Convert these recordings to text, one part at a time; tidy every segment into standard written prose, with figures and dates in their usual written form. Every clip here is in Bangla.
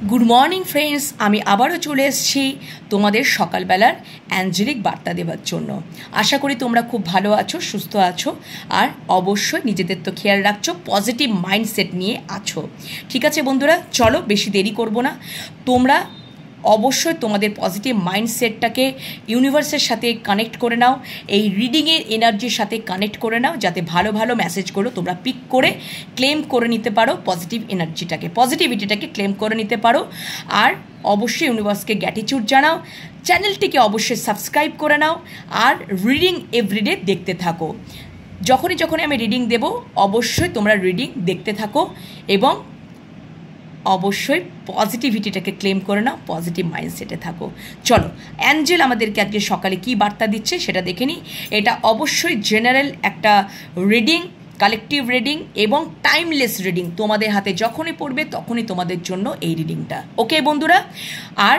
গুড মর্নিং ফ্রেন্ডস, আমি আবারও চলে এসেছি তোমাদের সকালবেলার অ্যাঞ্জেলিক বার্তা দেওয়ার জন্য। আশা করি তোমরা খুব ভালো আছো, সুস্থ আছো, আর অবশ্যই নিজেদের তো খেয়াল রাখছো, পজিটিভ মাইন্ডসেট নিয়ে আছো। ঠিক আছে বন্ধুরা, চলো বেশি দেরি করব না। তোমরা অবশ্যই তোমাদের পজিটিভ মাইন্ডসেটটাকে ইউনিভার্সের সাথে কানেক্ট করে নাও, এই রিডিংয়ের এনার্জির সাথে কানেক্ট করে নাও, যাতে ভালো ভালো মেসেজগুলো তোমরা পিক করে ক্লেম করে নিতে পারো, পজিটিভিটিটাকে ক্লেম করে নিতে পারো। আর অবশ্যই ইউনিভার্সকে গ্র্যাটিটিউড জানাও, চ্যানেলটিকে অবশ্যই সাবস্ক্রাইব করে নাও, আর রিডিং এভরিডে দেখতে থাকো। যখনই আমি রিডিং দেব অবশ্যই তোমরা রিডিং দেখতে থাকো এবং অবশ্যই পজিটিভিটিটাকে ক্লেম করে নাও, পজিটিভ মাইন্ডসেটে থাকো। চলো, অ্যাঞ্জেল আমাদেরকে আজকে সকালে কী বার্তা দিচ্ছে সেটা দেখে নিই। এটা অবশ্যই জেনারেল একটা রিডিং, কালেকটিভ রিডিং এবং টাইমলেস রিডিং। তোমাদের হাতে যখনই পড়বে তখনই তোমাদের জন্য এই রিডিংটা। ওকে বন্ধুরা, আর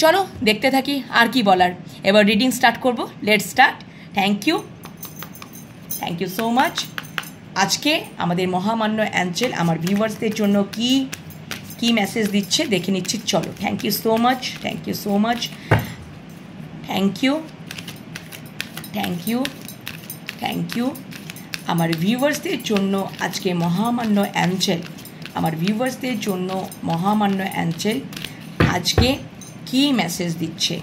চলো দেখতে থাকি, আর কি বলার। এবার রিডিং স্টার্ট করব। Let's start. Thank you so much. আজকে আমাদের মহামান্য অ্যাঞ্জেল আমার ভিউয়ার্সদের জন্য কি মেসেজ দিচ্ছে দেখে নিচ্ছি। চলো, thank you so much. Thank you আমার ভিউয়ার্সদের জন্য আজকে মহামান্য অ্যাঞ্জেল, আজকে কি মেসেজ দিচ্ছে।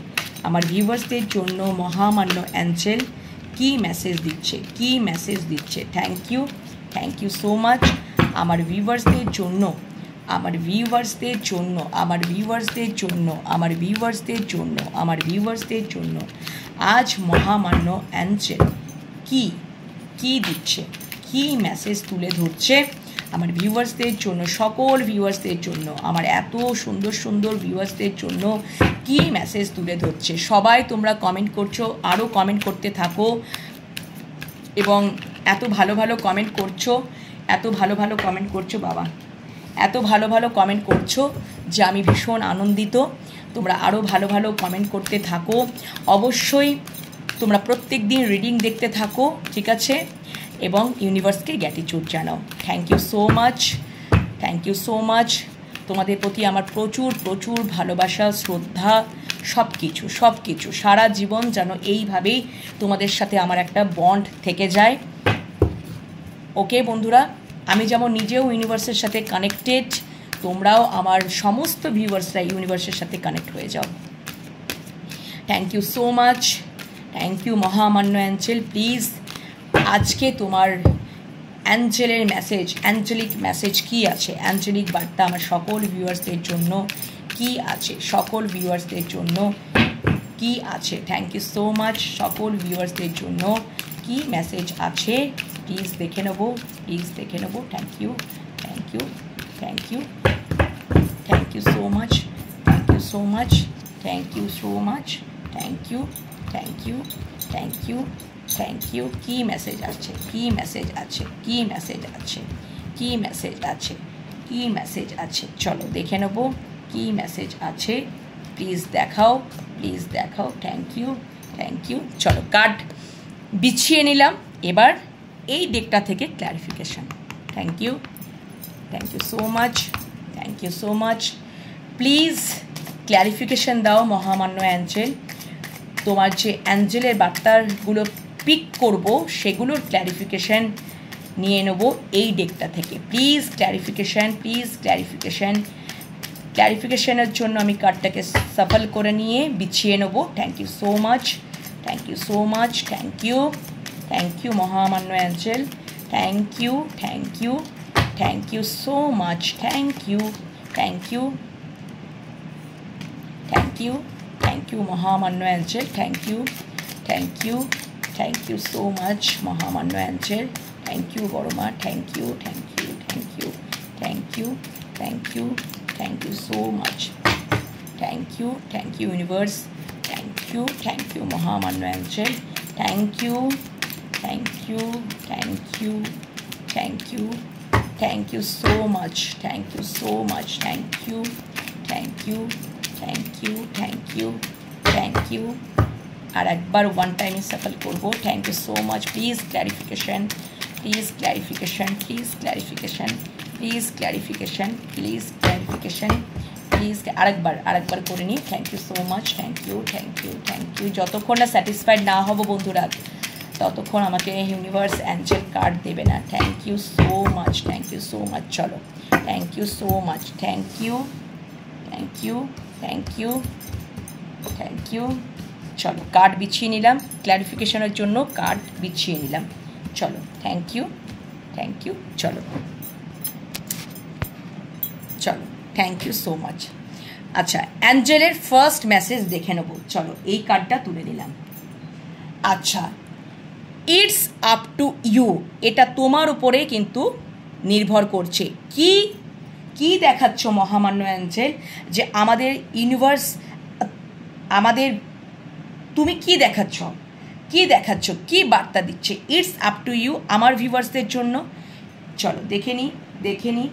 আমার ভিউয়ার্সদের জন্য মহামান্য অ্যাঞ্জেল কি মেসেজ দিচ্ছে। Thank you so much. আমার ভিউয়ার্সদের জন্য আজ মহামান্য অ্যাঞ্জেল কি দিচ্ছে, কি মেসেজ তুলে ধরছে আমার ভিউয়ার্সদের জন্য, সকল ভিউয়ার্সদের জন্য, আমার এত সুন্দর ভিউয়ার্সদের জন্য কি মেসেজ তুলে ধরছে। সবাই তোমরা কমেন্ট করছো, আরও কমেন্ট করতে থাকো এবং এত ভালো কমেন্ট করছো, বাবা, এত ভালো কমেন্ট করছো যে আমি ভীষণ আনন্দিত। তোমরা আরও ভালো কমেন্ট করতে থাকো। অবশ্যই তোমরা প্রত্যেক দিন রিডিং দেখতে থাকো, ঠিক আছে, এবং ইউনিভার্সকে গ্র্যাটিটিউড জানাও। Thank you so much. তোমাদের প্রতি আমার প্রচুর ভালোবাসা, শ্রদ্ধা, সব কিছু সারা জীবন যেন এইভাবেই তোমাদের সাথে আমার একটা বন্ড থেকে যায়। ওকে বন্ধুরা, আমি যেমন নিজেও ইউনিভার্সের সাথে কানেক্টেড, তোমরাও আমার সমস্ত ভিউয়ার্সরা ইউনিভার্সের সাথে কানেক্ট হয়ে যাও। Thank you so much. Thank you মহামান্য অ্যাঞ্জেল। প্লিজ আজকে তোমার অ্যাঞ্জেলের মেসেজ, অ্যাঞ্জেলিক মেসেজ কী আছে, অ্যাঞ্জেলিক বার্তা আমার সকল ভিউয়ার্সদের জন্য কি আছে, থ্যাংক ইউ সো মাচ। সকল ভিউয়ার্সদের জন্য কি মেসেজ আছে প্লিজ দেখে নেবো। Thank you so much. কি মেসেজ আছে চলো দেখে নেবো কি মেসেজ আছে। প্লিজ দেখাও। Thank you. চলো, কার্ড বিছিয়ে নিলাম। এবার এই ডেকটা থেকে clarification. Thank you so much. Please clarification দাও মহামান্য অ্যাঞ্জেল। তোমার যে অ্যাঞ্জেলের বার্তাগুলো পিক করব সেগুলোর ক্ল্যারিফিকেশন নিয়ে নেব এই ডেকটা থেকে। প্লিজ ক্ল্যারিফিকেশনের জন্য আমি কার্ডটাকে সাফল করে নিয়ে বিছিয়ে নেব। Thank you so much. Thank you মহামান্য Angel. Thank you so much. Thank you মহামান্য Angel. Thank you so much মহামান্য অ্যাঞ্জেল। থ্যাংক ইউ বড়মা। Thank you so much. Thank you universe. Thank you মহামান্য Angel. Thank you so much. Thank you. আর একবার ওয়ান টাইমে সাফল করবো। Thank you so much. Please clarification. Please clarification. Clarification please আরেকবার করে নিই। Thank you so much, thank you. যতক্ষণ না স্যাটিসফাইড না হব বন্ধুরা ততক্ষণ আমাকে ইউনিভার্স অ্যাঞ্জেল কার্ড দেবে না। থ্যাংক ইউ সো মাচ, চলো thank you so much, thank you. চলো কার্ড বিছিয়ে নিলাম, ক্ল্যারিফিকেশনের জন্য কার্ড বিছিয়ে নিলাম। চলো থ্যাংক ইউ। চলো থ্যাংক ইউ সো মাচ। আচ্ছা, অ্যাঞ্জেলের ফার্স্ট মেসেজ দেখে নেব। চলো এই কার্ডটা তুলে নিলাম। আচ্ছা, ইটস আপ টু ইউ, এটা তোমার উপরে কিন্তু নির্ভর করছে। কি দেখাচ্ছ মহামান্য অ্যাঞ্জেল, যে আমাদের ইউনিভার্স তুমি কি দেখাচ্ছ, কি বার্তা দিচ্ছে? ইটস আপ টু ইউ আমার ভিউয়ার্সদের জন্য। চলো দেখে নিই।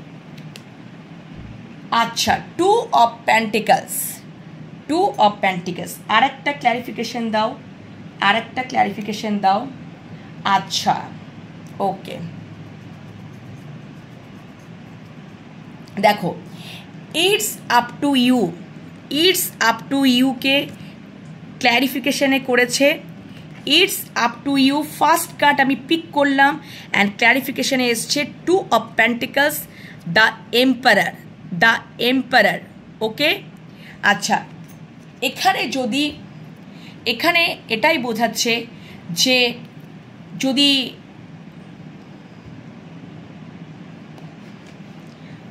আচ্ছা, টু অফ প্যান্টিকলস। আরেকটা ক্ল্যারিফিকেশন দাও। আচ্ছা, ওকে, দেখো ইটস আপ টু ইউকে ক্ল্যারিফিকেশানে করেছে। It's up to you first card আমি পিক করলাম অ্যান্ড ক্ল্যারিফিকেশানে এসছে two of pentacles, the emperor. Okay, আচ্ছা, এখানে এটাই বোঝাচ্ছে যে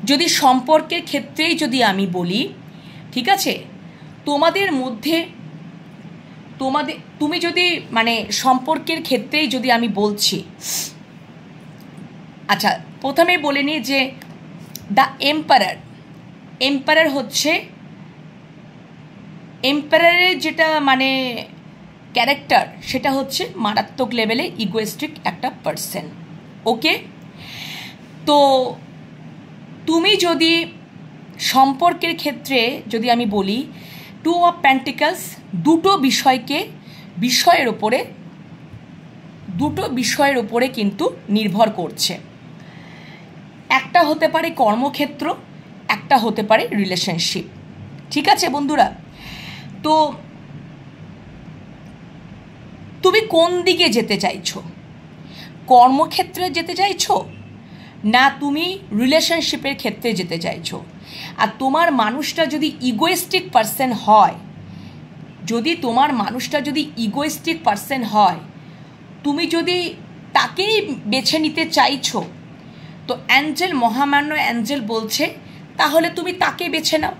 যদি সম্পর্কের ক্ষেত্রেই যদি আমি বলি, ঠিক আছে, তোমাদের মধ্যে তুমি যদি মানে সম্পর্কের ক্ষেত্রেই যদি আমি বলছি, আচ্ছা প্রথমে বলে নিই যে দ্য এম্পারার হচ্ছে, এম্পারারের যেটা মানে ক্যারেক্টার সেটা হচ্ছে মারাত্মক লেভেলে ইগোয়েস্টিক একটা পার্সন। ওকে, তো তুমি যদি সম্পর্কের ক্ষেত্রে যদি আমি বলি টু অফ প্যান্টিকলস দুটো বিষয়ের ওপরে কিন্তু নির্ভর করছে। একটা হতে পারে কর্মক্ষেত্র, একটা হতে পারে রিলেশনশিপ। ঠিক আছে বন্ধুরা, তো তুমি কোন দিকে যেতে চাইছো? কর্মক্ষেত্রে যেতে চাইছো না তুমি রিলেশনশিপের ক্ষেত্রে যেতে চাইছো? আর তোমার মানুষটা যদি ইগোয়েস্টিক পার্সন হয়, তুমি যদি তাকেই বেছে নিতে চাইছো, তো মহামান্য অ্যাঞ্জেল বলছে তাহলে তুমি তাকে বেছে নাও।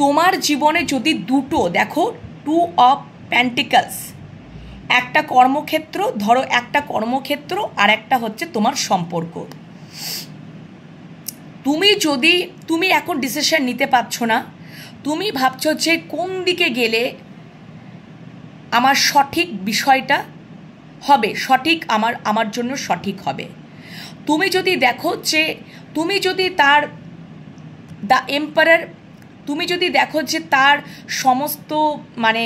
তোমার জীবনে যদি দুটো, দেখো টু অফ প্যান্টিকলস, একটা কর্মক্ষেত্র, ধরো একটা কর্মক্ষেত্র আর একটা হচ্ছে তোমার সম্পর্ক। তুমি এখন ডিসিশন নিতে পারছো না, তুমি ভাবছো যে কোন দিকে গেলে আমার সঠিক বিষয়টা হবে, আমার জন্য সঠিক হবে। তুমি যদি দেখো যে তার সমস্ত মানে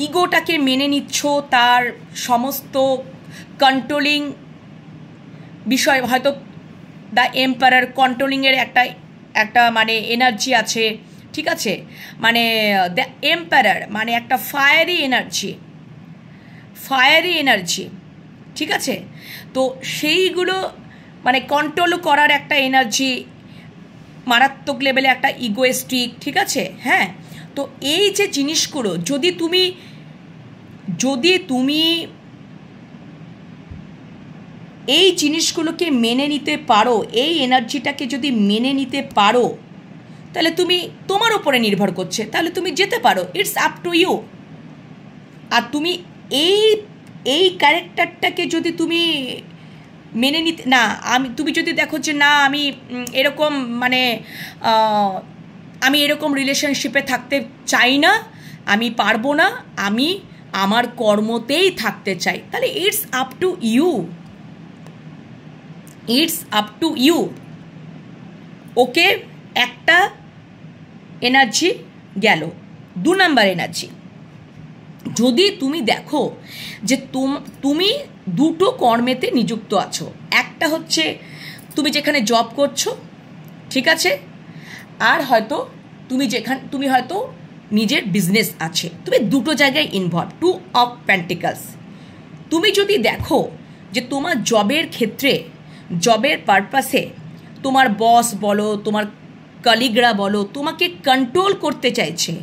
ইগোটাকে মেনে নিচ্ছ, তার সমস্ত কন্ট্রোলিং বিষয়, হয়তো দ্য এম্পারার কন্ট্রোলিংয়ের একটা মানে এনার্জি আছে, ঠিক আছে, মানে দ্য এম্পারার মানে একটা ফায়ারি এনার্জি, ঠিক আছে, তো সেইগুলো মানে কন্ট্রোল করার একটা এনার্জি, মারাত্মক লেভেলে একটা ইগোয়েস্টিক, ঠিক আছে। হ্যাঁ, তো এই যে জিনিসগুলো যদি তুমি এই জিনিসগুলোকে মেনে নিতে পারো, এই এনার্জিটাকে যদি মেনে নিতে পারো, তাহলে তুমি তোমার উপরে নির্ভর করছে, তাহলে তুমি যেতে পারো। It's up to you. আর তুমি এই ক্যারেক্টারটাকে যদি তুমি মেনে নিতে না, তুমি যদি দেখো যে না আমি এরকম মানে আমি এরকম রিলেশনশিপে থাকতে চাই না, আমি পারবো না, আমি আমার কর্মতেই থাকতে চাই, তাহলে ইটস আপ টু ইউ। ওকে, একটা এনার্জি গেল। 2 নাম্বার এনার্জি, যদি তুমি দেখো যে তুমি দুটো কর্মেতে নিযুক্ত আছো, একটা হচ্ছে তুমি যেখানে জব করছো, ঠিক আছে, আর হয়তো তুমি হয়তো নিজের বিজনেস আছে, তুমি দুটো জায়গায় ইনভলভ, 2 অফ পেন্টিকলস। তুমি যদি দেখো যে তোমার জবের ক্ষেত্রে, জবের পারপাসে তোমার বস বলো, তোমার কলিগরা বলো, তোমাকে কন্ট্রোল করতে চাইছে,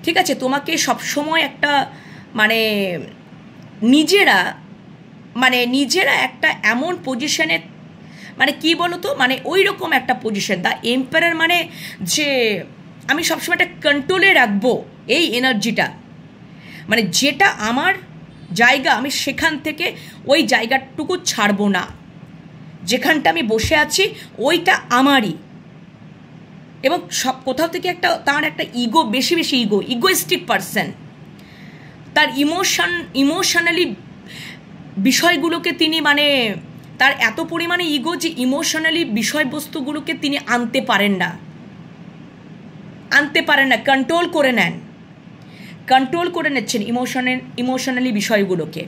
ঠিক আছে, তোমাকে সবসময় একটা মানে নিজেরা একটা এমন পজিশনে, মানে কি বলো তো, মানে ওই রকম একটা পজিশন, দ্য এম্পায়ার, মানে যে আমি সবসময় একটা কন্ট্রোলে রাখবো এই এনার্জিটা, মানে যেটা আমার জায়গা আমি সেখান থেকে ওই জায়গাটুকু ছাড়বো না, যেখানটা আমি বসে আছি ওইটা আমারই। এবং সব কোথাও থেকে তার একটা বেশি ইগোইস্টিক পারসন, তার ইমোশনালি বিষয়গুলোকে তিনি, মানে তার এত পরিমাণে ইগো যে ইমোশনালি বিষয়বস্তুগুলোকে তিনি আনতে পারেন না, কন্ট্রোল করে নিচ্ছেন ইমোশনালি বিষয়গুলোকে।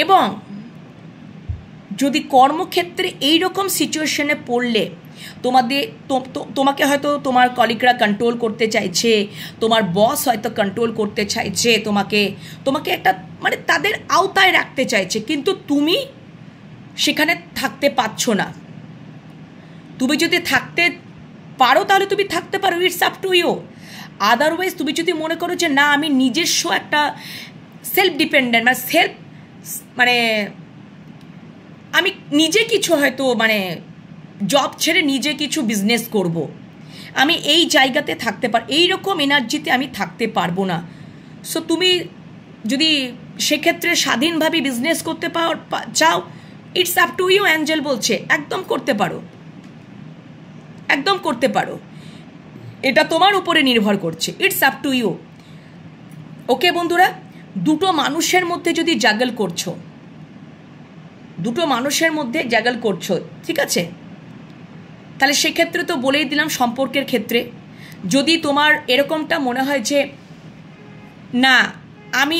এবং যদি কর্মক্ষেত্রে এইরকম সিচুয়েশনে পড়লে তোমাকে হয়তো তোমার কলিগরা কন্ট্রোল করতে চাইছে, তোমার বস হয়তো কন্ট্রোল করতে চাইছে, তোমাকে একটা মানে তাদের আওতায় রাখতে চাইছে, কিন্তু তুমি সেখানে থাকতে পারছো না। তুমি যদি থাকতে পারো তাহলে তুমি থাকতে পারো, it's up to you. Otherwise তুমি যদি মনে করো যে না, আমি নিজস্ব একটা সেলফ ডিপেন্ডেন্ট, মানে আমি নিজে কিছু হয়তো মানে জব ছেড়ে নিজে কিছু বিজনেস করব, আমি এই জায়গাতে থাকতে এইরকম এনার্জিতে আমি থাকতে পারবো না। সো তুমি যদি সেক্ষেত্রে স্বাধীনভাবে বিজনেস করতে চাও, it's up to you, angel বলছে একদম করতে পারো, এটা তোমার উপরে নির্ভর করছে, it's up to you. Okay বন্ধুরা, দুটো মানুষের মধ্যে যদি জাগল করছো, ঠিক আছে, তাহলে সেক্ষেত্রে তো বলেই দিলাম, সম্পর্কের ক্ষেত্রে যদি তোমার এরকমটা মনে হয় যে না, আমি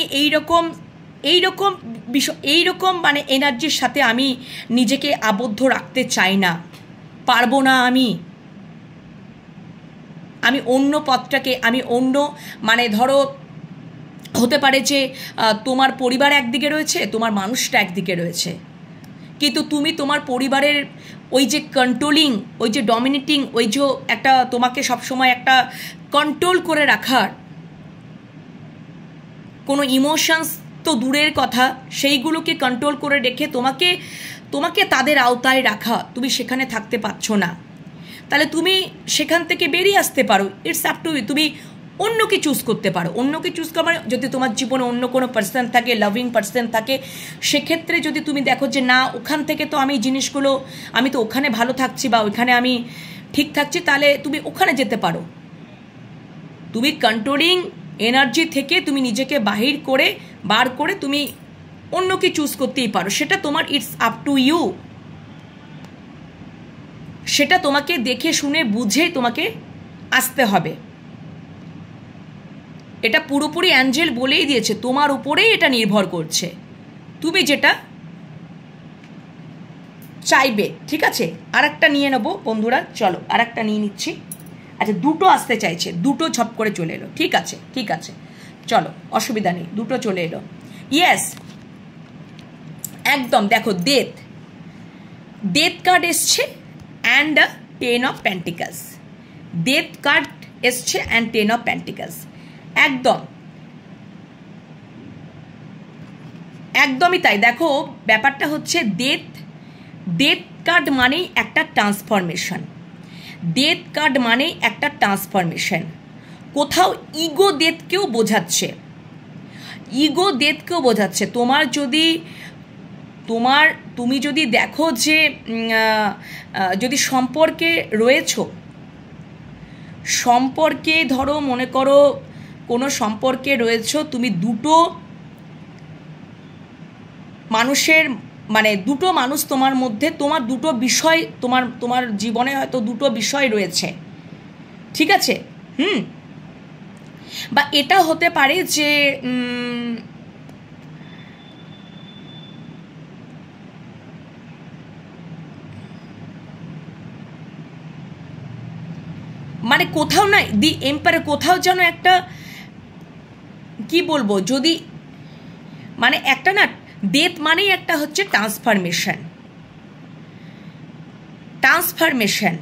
এইরকম মানে এনার্জির সাথে আমি নিজেকে আবদ্ধ রাখতে চাই না, পারবো না, আমি অন্য পথটাকে, আমি অন্য, মানে ধরো হতে পারে যে তোমার পরিবার একদিকে রয়েছে, তোমার মানুষটা একদিকে রয়েছে, কিন্তু তুমি তোমার পরিবারের ওই যে কন্ট্রোলিং, ওই যে ডমিনেটিং, ওই যে একটা তোমাকে সবসময় একটা কন্ট্রোল করে রাখার, কোনো ইমোশনস তো দূরের কথা, সেইগুলোকে কন্ট্রোল করে রেখে তোমাকে তাদের আওতায় রাখা, তুমি সেখানে থাকতে পারছো না, তাহলে তুমি সেখান থেকে বেরিয়ে আসতে পারো, ইটস আপ টু ইউ। তুমি অন্যকে চুজ করতে পারো, মানে যদি তোমার জীবনে অন্য কোনো পার্সন থাকে, লাভিং পার্সন থাকে, সেক্ষেত্রে যদি তুমি দেখো যে না, ওখান থেকে তো আমি তো ওখানে ভালো থাকছি বা ওইখানে আমি ঠিক থাকছি, তাহলে তুমি ওখানে যেতে পারো। তুমি কন্ট্রোলিং এনার্জি থেকে তুমি নিজেকে বার করে তুমি অন্যকে চুজ করতেই পারো, সেটা তোমার, ইটস আপ টু ইউ। সেটা তোমাকে দেখে শুনে বুঝে তোমাকে আসতে হবে, এটা পুরোপুরি অ্যাঞ্জেল বলেই দিয়েছে, তোমার উপরেই এটা নির্ভর করছে, তুমি যেটা চাইবে, ঠিক আছে। আর একটা নিয়ে নেবো বন্ধুরা, চলো আর একটা নিয়ে নিচ্ছি। আচ্ছা, দুটো আসতে চাইছে, দুটো ঝপ করে চলে এলো, ঠিক আছে, চলো, অসুবিধা নেই, দুটো চলে এলো, ইয়েস, একদম। দেখো, ডেথ কার্ড এসছে and 10 of pentacles, death card এসছে অ্যান্ড 10 অফ পেন্টিকলস, একদমই তাই। দেখো, ব্যাপারটা হচ্ছে ডেথ কার্ড মানেই একটা ট্রান্সফরমেশন, কোথাও ইগো ডেথকেও বোঝাচ্ছে। তুমি যদি দেখো যে যদি সম্পর্কে ধরো, মনে করো কোনো সম্পর্কে রয়েছো, তুমি দুটো মানুষ তোমার মধ্যে, তোমার দুটো বিষয়, তোমার জীবনে হয়তো দুটো বিষয় রয়েছে, ঠিক আছে, বা এটা হতে পারে যে মানে কোথাও না দি এম্পায়ার কোথাও যেন একটা কি বলবো, যদি মানে একটা না ডেথ মানেই একটা হচ্ছে ট্রান্সফরমেশন।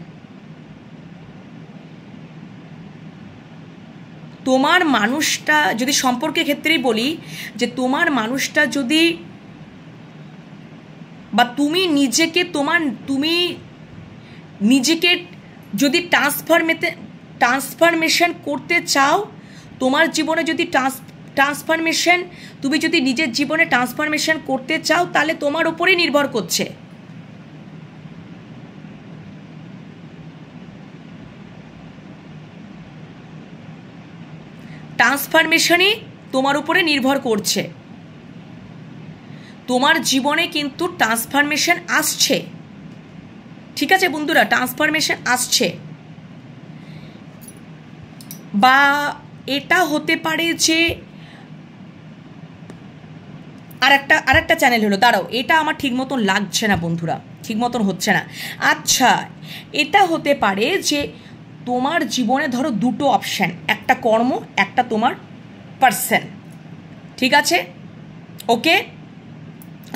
তোমার মানুষটা যদি সম্পর্কের ক্ষেত্রেই বলি, যে তোমার মানুষটা যদি বা তুমি নিজেকে যদি ট্রান্সফরমেশন করতে চাও, তোমার জীবনে যদি তুমি যদি নিজের জীবনে ট্রান্সফরমেশন করতে চাও, তাহলে তোমার উপরেই নির্ভর করছে। ট্রান্সফরমেশনই তোমার উপরে নির্ভর করছে। তোমার জীবনে কিন্তু ট্রান্সফরমেশন আসছে, ঠিক আছে বন্ধুরা, ট্রান্সফরমেশন আসছে। বা এটা হতে পারে যে আর একটা চ্যানেল হলো, দাঁড়াও এটা আমার ঠিক মতন লাগছে না বন্ধুরা, ঠিক মতন হচ্ছে না। আচ্ছা, এটা হতে পারে যে তোমার জীবনে ধরো দুটো অপশান, একটা কর্ম, একটা তোমার পার্সন, ঠিক আছে, ওকে।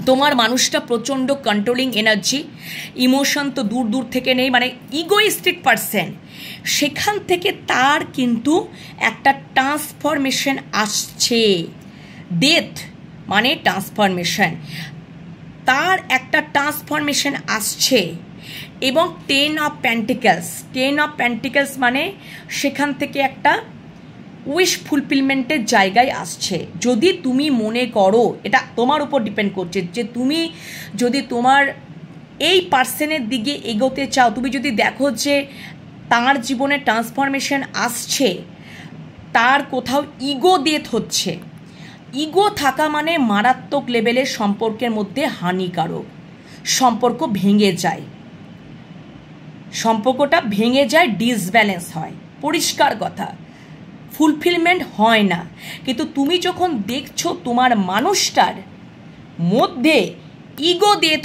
তোমার মানুষটা প্রচণ্ড কন্ট্রোলিং এনার্জি, ইমোশন তো দূর দূর থেকে নেই, মানে ইগোইস্টিক পার্সন। সেখান থেকে তার কিন্তু একটা ট্রান্সফরমেশন আসছে। ডেথ মানে ট্রান্সফরমেশন, তার একটা ট্রান্সফরমেশন আসছে। এবং 10 অফ পেন্টিকলস মানে সেখান থেকে একটা উইশ ফুলফিলমেন্টের জায়গায় আসছে। যদি তুমি মনে করো, এটা তোমার উপর ডিপেন্ড করছে, যে তুমি যদি তোমার এই পার্সনের দিকে এগোতে চাও, তুমি যদি দেখো যে তার জীবনে ট্রান্সফরমেশন আসছে, তার কোথাও ইগো ডেথ হচ্ছে। ইগো থাকা মানে মারাত্মক লেভেলের সম্পর্কের মধ্যে হানিকারক, সম্পর্ক ভেঙে যায়, সম্পর্কটা ভেঙে যায়, ডিসব্যালেন্স হয়, পরিষ্কার কথা, ফুলফিলমেন্ট হয় না। কিন্তু তুমি যখন দেখছো তোমার মানুষটার মধ্যে ইগো ডেথ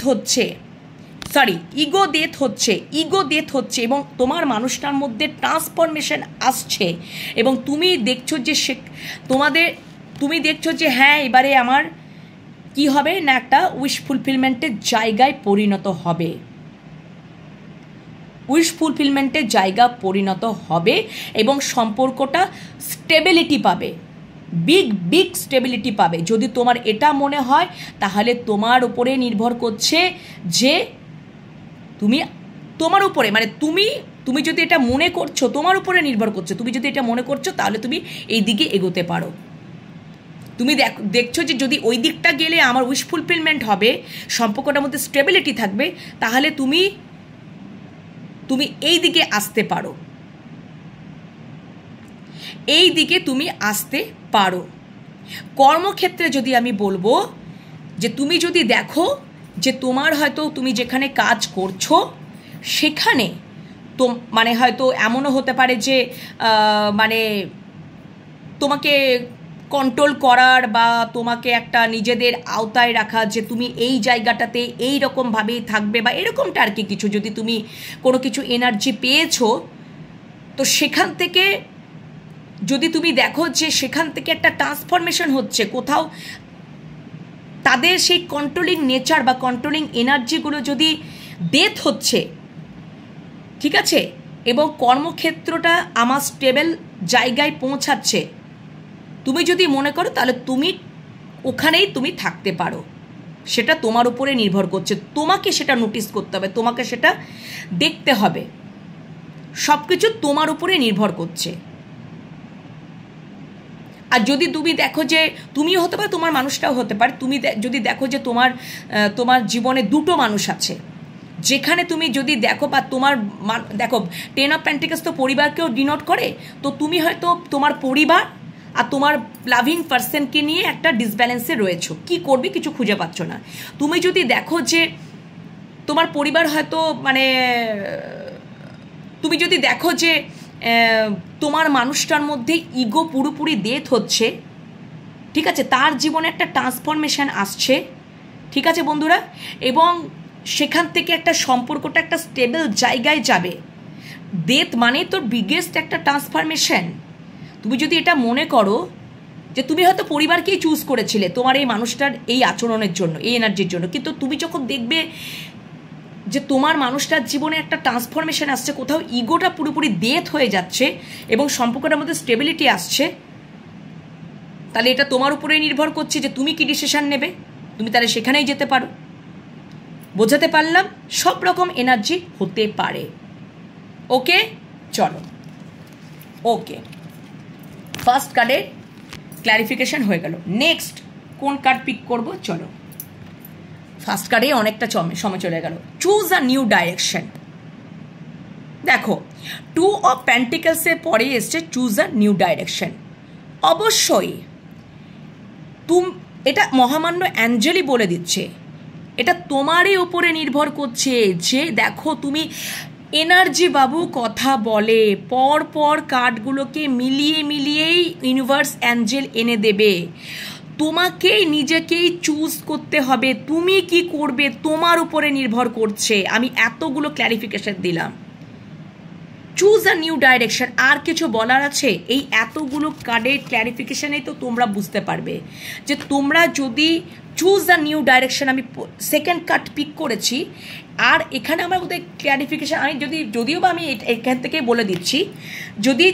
হচ্ছে এবং তোমার মানুষটার মধ্যে ট্রান্সফরমেশন আসছে, এবং তুমি দেখছো যে তুমি দেখছো যে হ্যাঁ, এবারে আমার কি হবে না, একটা উইশ ফুলফিলমেন্টের জায়গায় পরিণত হবে, এবং সম্পর্কটা স্টেবিলিটি পাবে, বিগ স্টেবিলিটি পাবে। যদি তোমার এটা মনে হয়, তাহলে তোমার উপরে নির্ভর করছে যে তোমার উপরে, মানে তুমি যদি এটা মনে করছো, তোমার উপরে নির্ভর করছে, তুমি যদি এটা মনে করছো, তাহলে তুমি এই দিকে এগোতে পারো। তুমি দেখছো যে যদি ওই দিকটা গেলে আমার উইশ ফুলফিলমেন্ট হবে, সম্পর্কটার মধ্যে স্টেবিলিটি থাকবে, তাহলে তুমি এই দিকে আসতে পারো, কর্মক্ষেত্রে যদি আমি বলবো, যে তুমি যদি দেখো যে তোমার হয়তো তুমি যেখানে কাজ করছো সেখানে তো মানে হয়তো এমনও হতে পারে যে মানে তোমাকে কন্ট্রোল করার বা তোমাকে একটা নিজেদের আওতায় রাখা, যে তুমি এই জায়গাটাতে এই রকমভাবেই থাকবে বা এরকমটা আর কি কিছু, যদি তুমি কোনো কিছু এনার্জি পেয়েছো, তো সেখান থেকে যদি তুমি দেখো যে সেখান থেকে একটা ট্রান্সফরমেশন হচ্ছে, কোথাও তাদের সেই কন্ট্রোলিং নেচার বা কন্ট্রোলিং এনার্জিগুলো যদি ডেথ হচ্ছে, ঠিক আছে, এবং কর্মক্ষেত্রটা আমার স্টেবল জায়গায় পৌঁছাচ্ছে, তুমি যদি মনে করো, তাহলে তুমি ওখানেই তুমি থাকতে পারো। সেটা তোমার উপরে নির্ভর করছে, তোমাকে সেটা নোটিস করতে হবে, তোমাকে সেটা দেখতে হবে, সব কিছু তোমার উপরে নির্ভর করছে। আর যদি তুমি দেখো যে তুমিও হতে পারে, তোমার মানুষটাও হতে পারে, তুমি যদি দেখো যে তোমার জীবনে দুটো মানুষ আছে, যেখানে তুমি যদি দেখো বা দেখো 10 অফ পেন্টিকলস তো পরিবারকেও ডিনোট করে, তো তুমি হয়তো তোমার পরিবার আর তোমার লাভিং পার্সনকে নিয়ে একটা ডিসব্যালেন্সে রয়েছো, কি করবে কিছু খুঁজে পাচ্ছ না। তুমি যদি দেখো যে তোমার পরিবার হয়তো মানে তুমি যদি দেখো যে তোমার মানুষটার মধ্যে ইগো পুরোপুরি ডেথ হচ্ছে, ঠিক আছে, তার জীবনে একটা ট্রান্সফরমেশন আসছে, ঠিক আছে বন্ধুরা, এবং সেখান থেকে একটা সম্পর্কটা একটা স্টেবল জায়গায় যাবে। ডেথ মানে তোর বিগেস্ট একটা ট্রান্সফরমেশন। তুমি যদি এটা মনে করো যে তুমি হয়তো পরিবারকেই চুজ করেছিলে তোমার এই মানুষটার এই আচরণের জন্য, এই এনার্জির জন্য, কিন্তু তুমি যখন দেখবে যে তোমার মানুষটার জীবনে একটা ট্রান্সফরমেশন আসছে, কোথাও ইগোটা পুরোপুরি ডেথ হয়ে যাচ্ছে এবং সম্পর্কটার মধ্যে স্টেবিলিটি আসছে, তাহলে এটা তোমার উপরেই নির্ভর করছে যে তুমি কি ডিসিশন নেবে। তুমি তাহলে সেখানেই যেতে পারো। বোঝাতে পারলাম? সব রকম এনার্জি হতে পারে। ওকে, চলো। ওকে, ফার্স্ট কার্ডের ক্ল্যারিফিকেশন হয়ে গেল। নেক্সট কোন কার্ড পিক করবো? চলো, ফার্স্ট কার্ডে অনেকটা সময় চলে গেল। Choose a new direction. দেখো, 2 অফ পেন্টিকলসের পরে এসছে চুজ আ নিউ ডাইরেকশন। অবশ্যই এটা মহামান্য অ্যাঞ্জেলি বলে দিচ্ছে, এটা তোমারই উপরে নির্ভর করছে যে দেখো তুমি এনার্জি বাবু কথা বলে, পর পর কার্ডগুলোকে মিলিয়ে মিলিয়েই ইউনিভার্স অ্যাঞ্জেল এনে দেবে। তোমাকেই নিজেকেই চুজ করতে হবে, তুমি কি করবে তোমার উপরে নির্ভর করছে। আমি এতগুলো ক্ল্যারিফিকেশন দিলাম। চুজ আ নিউ ডাইরেকশন, আর কিছু বলার আছে? এই এতগুলো কার্ডের ক্ল্যারিফিকেশনেই তো তোমরা বুঝতে পারবে যে তোমরা যদি চুজ আ নিউ ডাইরেকশন, আমি সেকেন্ড কার্ড পিক করেছি, আর এখানে আমার ওদের ক্ল্যারিফিকেশন আমি যদিও বা আমি এখান থেকে বলে দিচ্ছি, যদি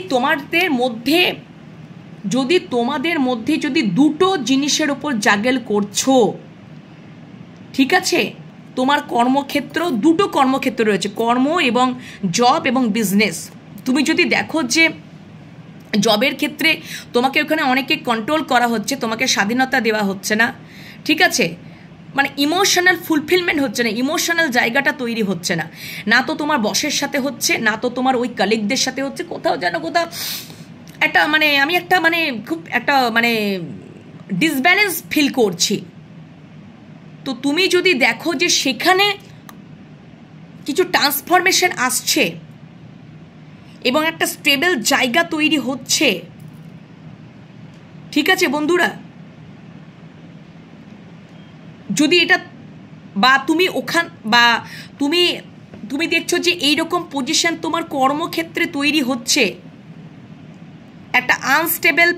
তোমাদের মধ্যে যদি দুটো জিনিসের উপর জাগেল করছো, ঠিক আছে, তোমার কর্মক্ষেত্র, দুটো কর্মক্ষেত্র রয়েছে, কর্ম এবং জব এবং বিজনেস। তুমি যদি দেখো যে জবের ক্ষেত্রে তোমাকে ওখানে অনেকে কন্ট্রোল করা হচ্ছে, তোমাকে স্বাধীনতা দেওয়া হচ্ছে না, ঠিক আছে, মানে ইমোশনাল ফুলফিলমেন্ট হচ্ছে না, ইমোশনাল জায়গাটা তৈরি হচ্ছে না, না তো তোমার বসের সাথে হচ্ছে, না তো তোমার ওই কালিগদের সাথে হচ্ছে, কোথাও একটা মানে আমি একটা মানে খুব একটা মানে ডিসব্যালেন্স ফিল করছি। তো তুমি যদি দেখো যে সেখানে কিছু ট্রান্সফরমেশন আসছে এবং একটা স্টেবল জায়গা তৈরি হচ্ছে, ঠিক আছে বন্ধুরা, যদি এটা বা তুমি তুমি দেখছো যে এইরকম পজিশন তোমার কর্মক্ষেত্রে তৈরি হচ্ছে, একটা আনস্টেবল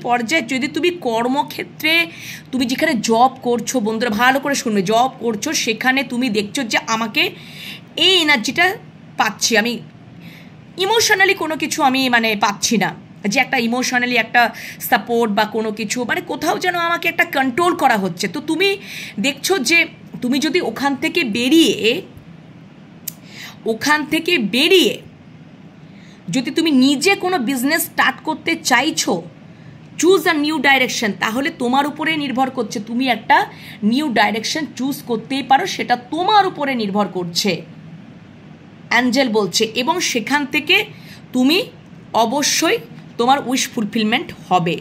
পর্যায়ে যদি তুমি কর্মক্ষেত্রে তুমি যেখানে জব করছো, বন্ধুরা ভালো করে শুনবে, জব করছো, সেখানে তুমি দেখছো যে আমাকে এই এনার্জিটা পাচ্ছি, আমি ইমোশনালি কোনো কিছু আমি মানে পাচ্ছি না, যে একটা ইমোশনালি একটা সাপোর্ট বা কোনো কিছু, মানে কোথাও যেন আমাকে একটা কন্ট্রোল করা হচ্ছে। তো তুমি দেখছো যে তুমি যদি ওখান থেকে বেরিয়ে যদি তুমি নিজে কোনো বিজনেস স্টার্ট করতে চাইছো, চুজ আ নিউ ডাইরেকশন, তাহলে তোমার উপরে নির্ভর করছে, তুমি একটা নিউ ডাইরেকশন চুজ করতেই পারো, সেটা তোমার উপরে নির্ভর করছে অ্যাঞ্জেল বলছে, এবং সেখান থেকে তুমি অবশ্যই তোমার উইশ ফুলফিলমেন্ট হবে।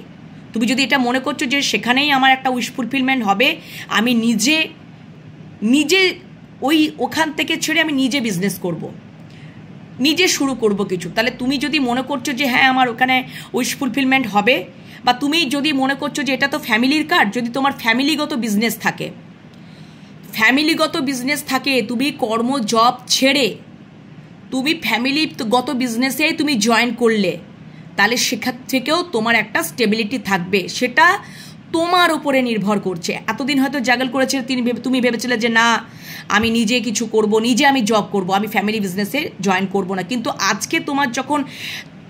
তুমি যদি এটা মনে করছো যে সেখানেই আমার একটা উইশ ফুলফিলমেন্ট হবে, আমি নিজে ওখান থেকে ছেড়ে আমি নিজে বিজনেস করব, নিজে শুরু করব কিছু, তাহলে তুমি যদি মনে করছো যে হ্যাঁ আমার ওখানে উইশ ফুলফিলমেন্ট হবে, বা তুমি যদি মনে করছো যে এটা তো ফ্যামিলির কার্ড, যদি তোমার ফ্যামিলিগত বিজনেস থাকে, তুমি কর্ম জব ছেড়ে তুমি ফ্যামিলিগত বিজনেসেই তুমি জয়েন করলে, তাহলে সেখান থেকেও তোমার একটা স্টেবিলিটি থাকবে, সেটা তোমার উপরে নির্ভর করছে। এতদিন হয়তো জাগল করেছিলে, তুমি ভেবেছিলে যে না আমি নিজে কিছু করব, নিজে আমি জব করব, আমি ফ্যামিলি বিজনেসে জয়েন করব না, কিন্তু আজকে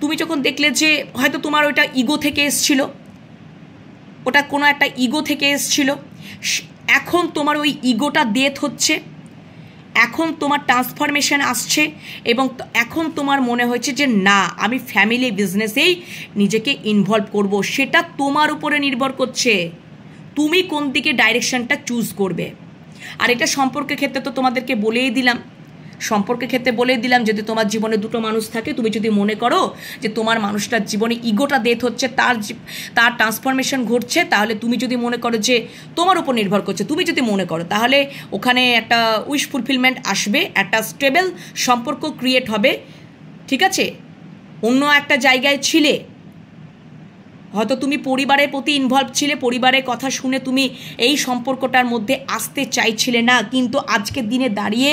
তুমি যখন দেখলে যে হয়তো তোমার ওইটা ইগো থেকে এসছিল, ওটা কোনো একটা ইগো থেকে এসছিল, এখন তোমার ওই ইগোটা ডেথ হচ্ছে, এখন তোমার ট্রান্সফরমেশন আসছে, এবং এখন তোমার মনে হয়েছে যে না আমি ফ্যামিলি বিজনেসেই নিজেকে ইনভলভ করব, সেটা তোমার উপরে নির্ভর করছে তুমি কোন দিকে ডাইরেকশনটা চুজ করবে। আর এটা সম্পর্কের ক্ষেত্রে তো তোমাদেরকে বলেই দিলাম, যদি তোমার জীবনে দুটো মানুষ থাকে, তুমি যদি মনে করো যে তোমার মানুষটার জীবনে ইগোটা ডেথ হচ্ছে, তার ট্রান্সফরমেশন ঘটছে, তাহলে তুমি যদি মনে করো যে তোমার উপর নির্ভর করছে, তুমি যদি মনে করো, তাহলে ওখানে একটা উইশ ফুলফিলমেন্ট আসবে, একটা স্টেবল সম্পর্ক ক্রিয়েট হবে, ঠিক আছে, অন্য একটা জায়গায় ছিলে, হয়তো তুমি পরিবারের প্রতি ইনভলভ ছিলে, পরিবারের কথা শুনে তুমি এই সম্পর্কটার মধ্যে আসতে চাইছিলে না, কিন্তু আজকের দিনে দাঁড়িয়ে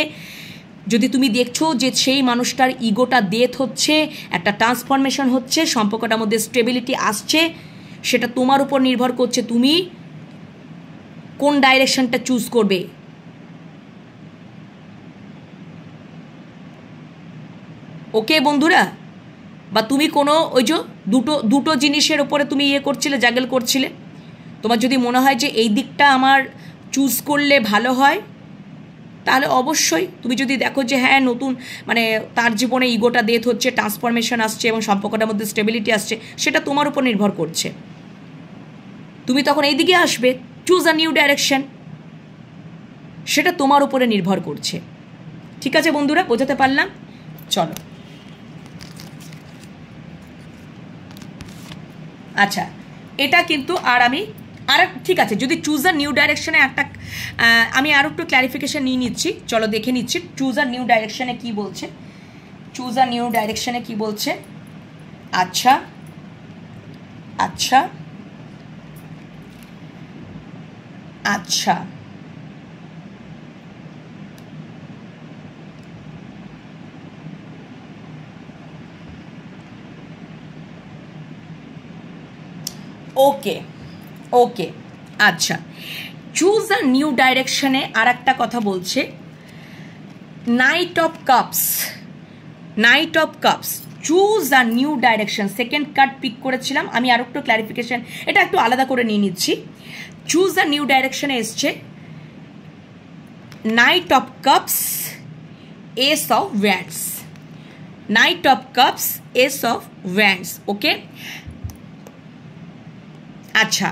যদি তুমি দেখছো যে সেই মানুষটার ইগোটা ডেথ হচ্ছে, একটা ট্রান্সফরমেশন হচ্ছে, সম্পর্কটার মধ্যে স্টেবিলিটি আসছে, সেটা তোমার উপর নির্ভর করছে তুমি কোন ডাইরেকশনটা চুজ করবে। ওকে বন্ধুরা, বা তুমি কোনো ওই যে দুটো জিনিসের ওপরে তুমি করছিলে, জাগেল করছিলে, তোমার যদি মনে হয় যে এই দিকটা আমার চুজ করলে ভালো হয়, তাহলে অবশ্যই তুমি যদি দেখো যে হ্যাঁ নতুন মানে তার জীবনে ইগোটা ডেথ হচ্ছে, ট্রান্সফরমেশন আসছে এবং সম্পর্কটার মধ্যে স্টেবিলিটি আসছে, সেটা তোমার উপর নির্ভর করছে, তুমি তখন এই দিকে আসবে, চুজ আ নিউ ডাইরেকশন, সেটা তোমার উপরে নির্ভর করছে। ঠিক আছে বন্ধুরা, বোঝাতে পারলাম? চলো, আচ্ছা এটা কিন্তু আর ঠিক আছে, যদি চুজ আ নিউ ডাইরেকশনে একটা আমি আরও একটু ক্ল্যারিফিকেশান নিয়ে নিচ্ছি, চলো দেখে নিচ্ছি চুজ আ নিউ ডাইরেকশনে কী বলছে। চুজ আ নিউ ডাইরেকশনে কী বলছে? আচ্ছা আচ্ছা আচ্ছা, ওকে ওকে, আচ্ছা চুজ আ নিউ ডাইরেকশনে আর একটা কথা বলছে, knight of cups, knight of cups, choose a new direction, second card pick করেছিলাম আমি, আর একটু ক্ল্যারিফিকেশন এটা একটু আলাদা করে নিয়ে নিচ্ছি। চুজ আ নিউ ডাইরেকশনে এসছে knight of cups, ace of wands, knight of cups, ace of wands. Okay, আচ্ছা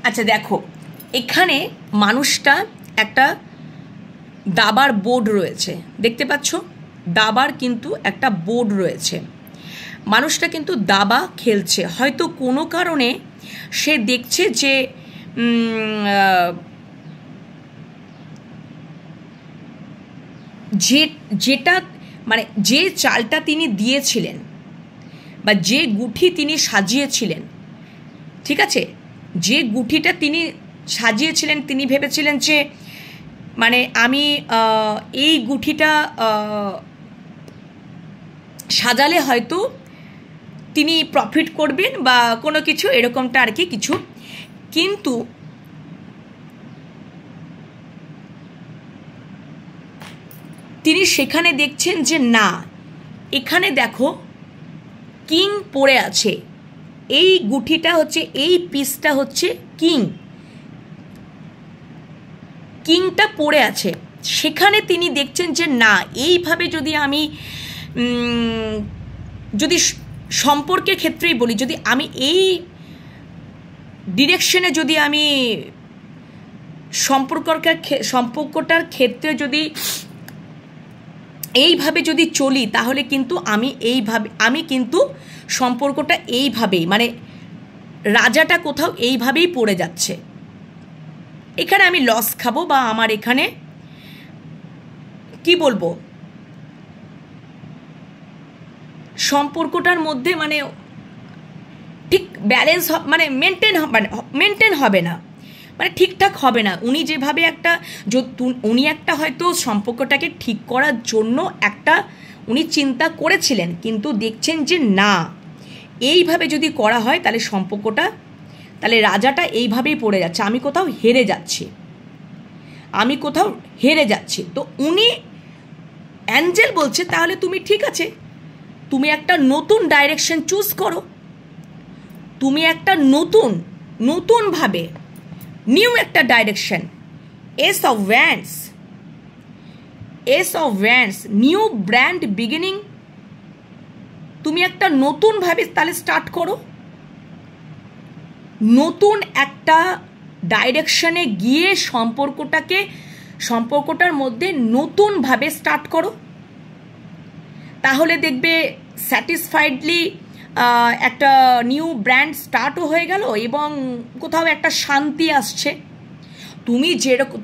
আচ্ছা দেখো, এখানে মানুষটা একটা দাবার বোর্ড রয়েছে, দেখতে পাচ্ছ দাবার কিন্তু একটা বোর্ড রয়েছে, মানুষটা কিন্তু দাবা খেলছে, হয়তো কোনো কারণে সে দেখছে যে যেটা মানে যে চালটা তিনি দিয়েছিলেন বা যে গুঠি তিনি সাজিয়েছিলেন, ঠিক আছে, যে গুঠিটা তিনি সাজিয়েছিলেন, তিনি ভেবেছিলেন যে মানে আমি এই গুঠিটা সাজালে হয়তো তিনি প্রফিট করবেন বা কোনো কিছু এরকমটা আর কি কিছু, কিন্তু তিনি সেখানে দেখছেন যে না, এখানে দেখো কিং পড়ে আছে, এই গুঠিটা হচ্ছে, এই পিসটা হচ্ছে কিংটা পড়ে আছে, সেখানে তিনি দেখছেন যে না, এইভাবে যদি আমি যদি সম্পর্কের ক্ষেত্রেই বলি, যদি আমি এই ডিরেকশনে যদি আমি সম্পর্কটার ক্ষেত্রে যদি এইভাবে যদি চলি, তাহলে কিন্তু আমি কিন্তু সম্পর্কটা এইভাবেই মানে রাজাটা কোথাও এইভাবেই পড়ে যাচ্ছে, এখানে আমি লস খাবো বা আমার এখানে কি বলবো সম্পর্কটার মধ্যে মানে ঠিক ব্যালেন্স মানে মেনটেন হবে না, মানে ঠিকঠাক হবে না। উনি যেভাবে উনি একটা হয়তো সম্পর্কটাকে ঠিক করার জন্য উনি চিন্তা করেছিলেন, কিন্তু দেখছেন যে না, এইভাবে যদি করা হয় তাহলে রাজাটা এইভাবেই পড়ে যাচ্ছে, আমি কোথাও হেরে যাচ্ছি। আমি কোথাও হেরে যাচ্ছি। তো উনি অ্যাঞ্জেল বলছে তাহলে তুমি ঠিক আছে, তুমি একটা নতুন ডাইরেকশন চুজ করো, তুমি একটা নতুনভাবে নিউ একটা direction, S of wands, new brand beginning, তুমি একটা নতুনভাবে তাহলে স্টার্ট করো, নতুন একটা ডাইরেকশনে গিয়ে সম্পর্কটার মধ্যে নতুনভাবে স্টার্ট করো, তাহলে দেখবে স্যাটিসফাইডলি একটা নিউ ব্র্যান্ড স্টার্টও হয়ে গেল এবং কোথাও একটা শান্তি আসছে।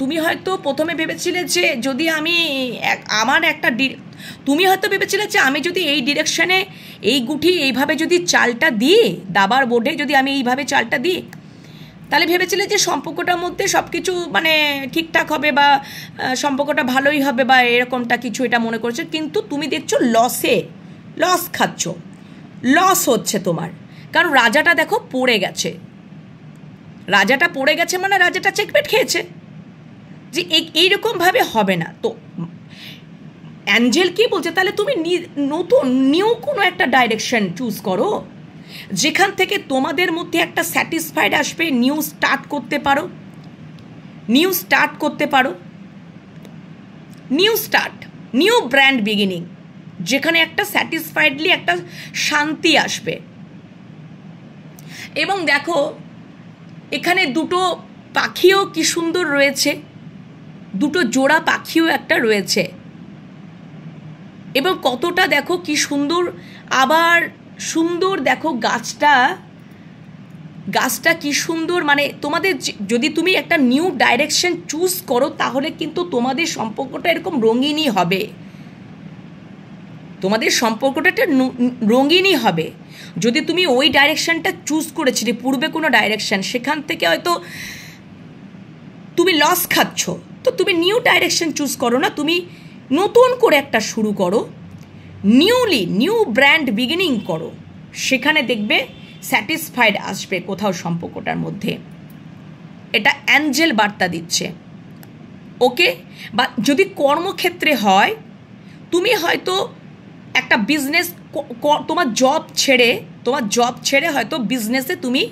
তুমি হয়তো প্রথমে ভেবেছিলে যে যদি আমি তুমি হয়তো ভেবেছিলে যে আমি যদি এই ডিরেকশনে এই গুটি এইভাবে যদি চালটা দিই, দাবার বোর্ডে যদি আমি এইভাবে চালটা দিই, তাহলে ভেবেছিলে যে সম্পর্কটার মধ্যে সব কিছু মানে ঠিকঠাক হবে বা সম্পর্কটা ভালোই হবে বা এরকমটা কিছু এটা মনে করছো, কিন্তু তুমি দেখছো লস খাচ্ছ, লস হচ্ছে তোমার। কারণ রাজাটা দেখো পড়ে গেছে, মানে রাজাটা চেকমেট খেয়েছে যে এইরকমভাবে হবে না। তো অ্যাঞ্জেল কি বলছে, তাহলে তুমি নিউ কোনো একটা ডাইরেকশন চুজ করো, যেখান থেকে তোমাদের মধ্যে একটা স্যাটিসফাইড আসবে, নিউ ব্র্যান্ড বিগিনিং, যেখানে একটা স্যাটিসফাইডলি একটা শান্তি আসবে। এবং দেখো এখানে দুটো পাখিও কি সুন্দর রয়েছে, দুটো জোড়া পাখিও একটা রয়েছে এবং কতটা দেখো কি সুন্দর, আবার সুন্দর দেখো গাছটা কি সুন্দর। মানে তোমাদের যদি তুমি একটা নিউ ডাইরেকশন চুজ করো তাহলে কিন্তু তোমাদের সম্পর্কটা এরকম রঙিনই হবে, যদি তুমি ওই ডাইরেকশনটা চুজ করেছিলে পূর্বে কোনো ডাইরেকশন, সেখান থেকে হয়তো তুমি লস খাচ্ছ, তো তুমি নিউ ডাইরেকশন চুজ করো না, তুমি নতুন করে একটা শুরু করো, নিউ ব্র্যান্ড বিগিনিং করো, সেখানে দেখবে স্যাটিসফাইড আসবে কোথাও সম্পর্কটার মধ্যে। এটা অ্যাঞ্জেল বার্তা দিচ্ছে। ওকে, বা যদি কর্মক্ষেত্রে হয়, তুমি হয়তো একটা বিজনেস, তোমার জব ছেড়ে হয়তো বিজনেসে তুমি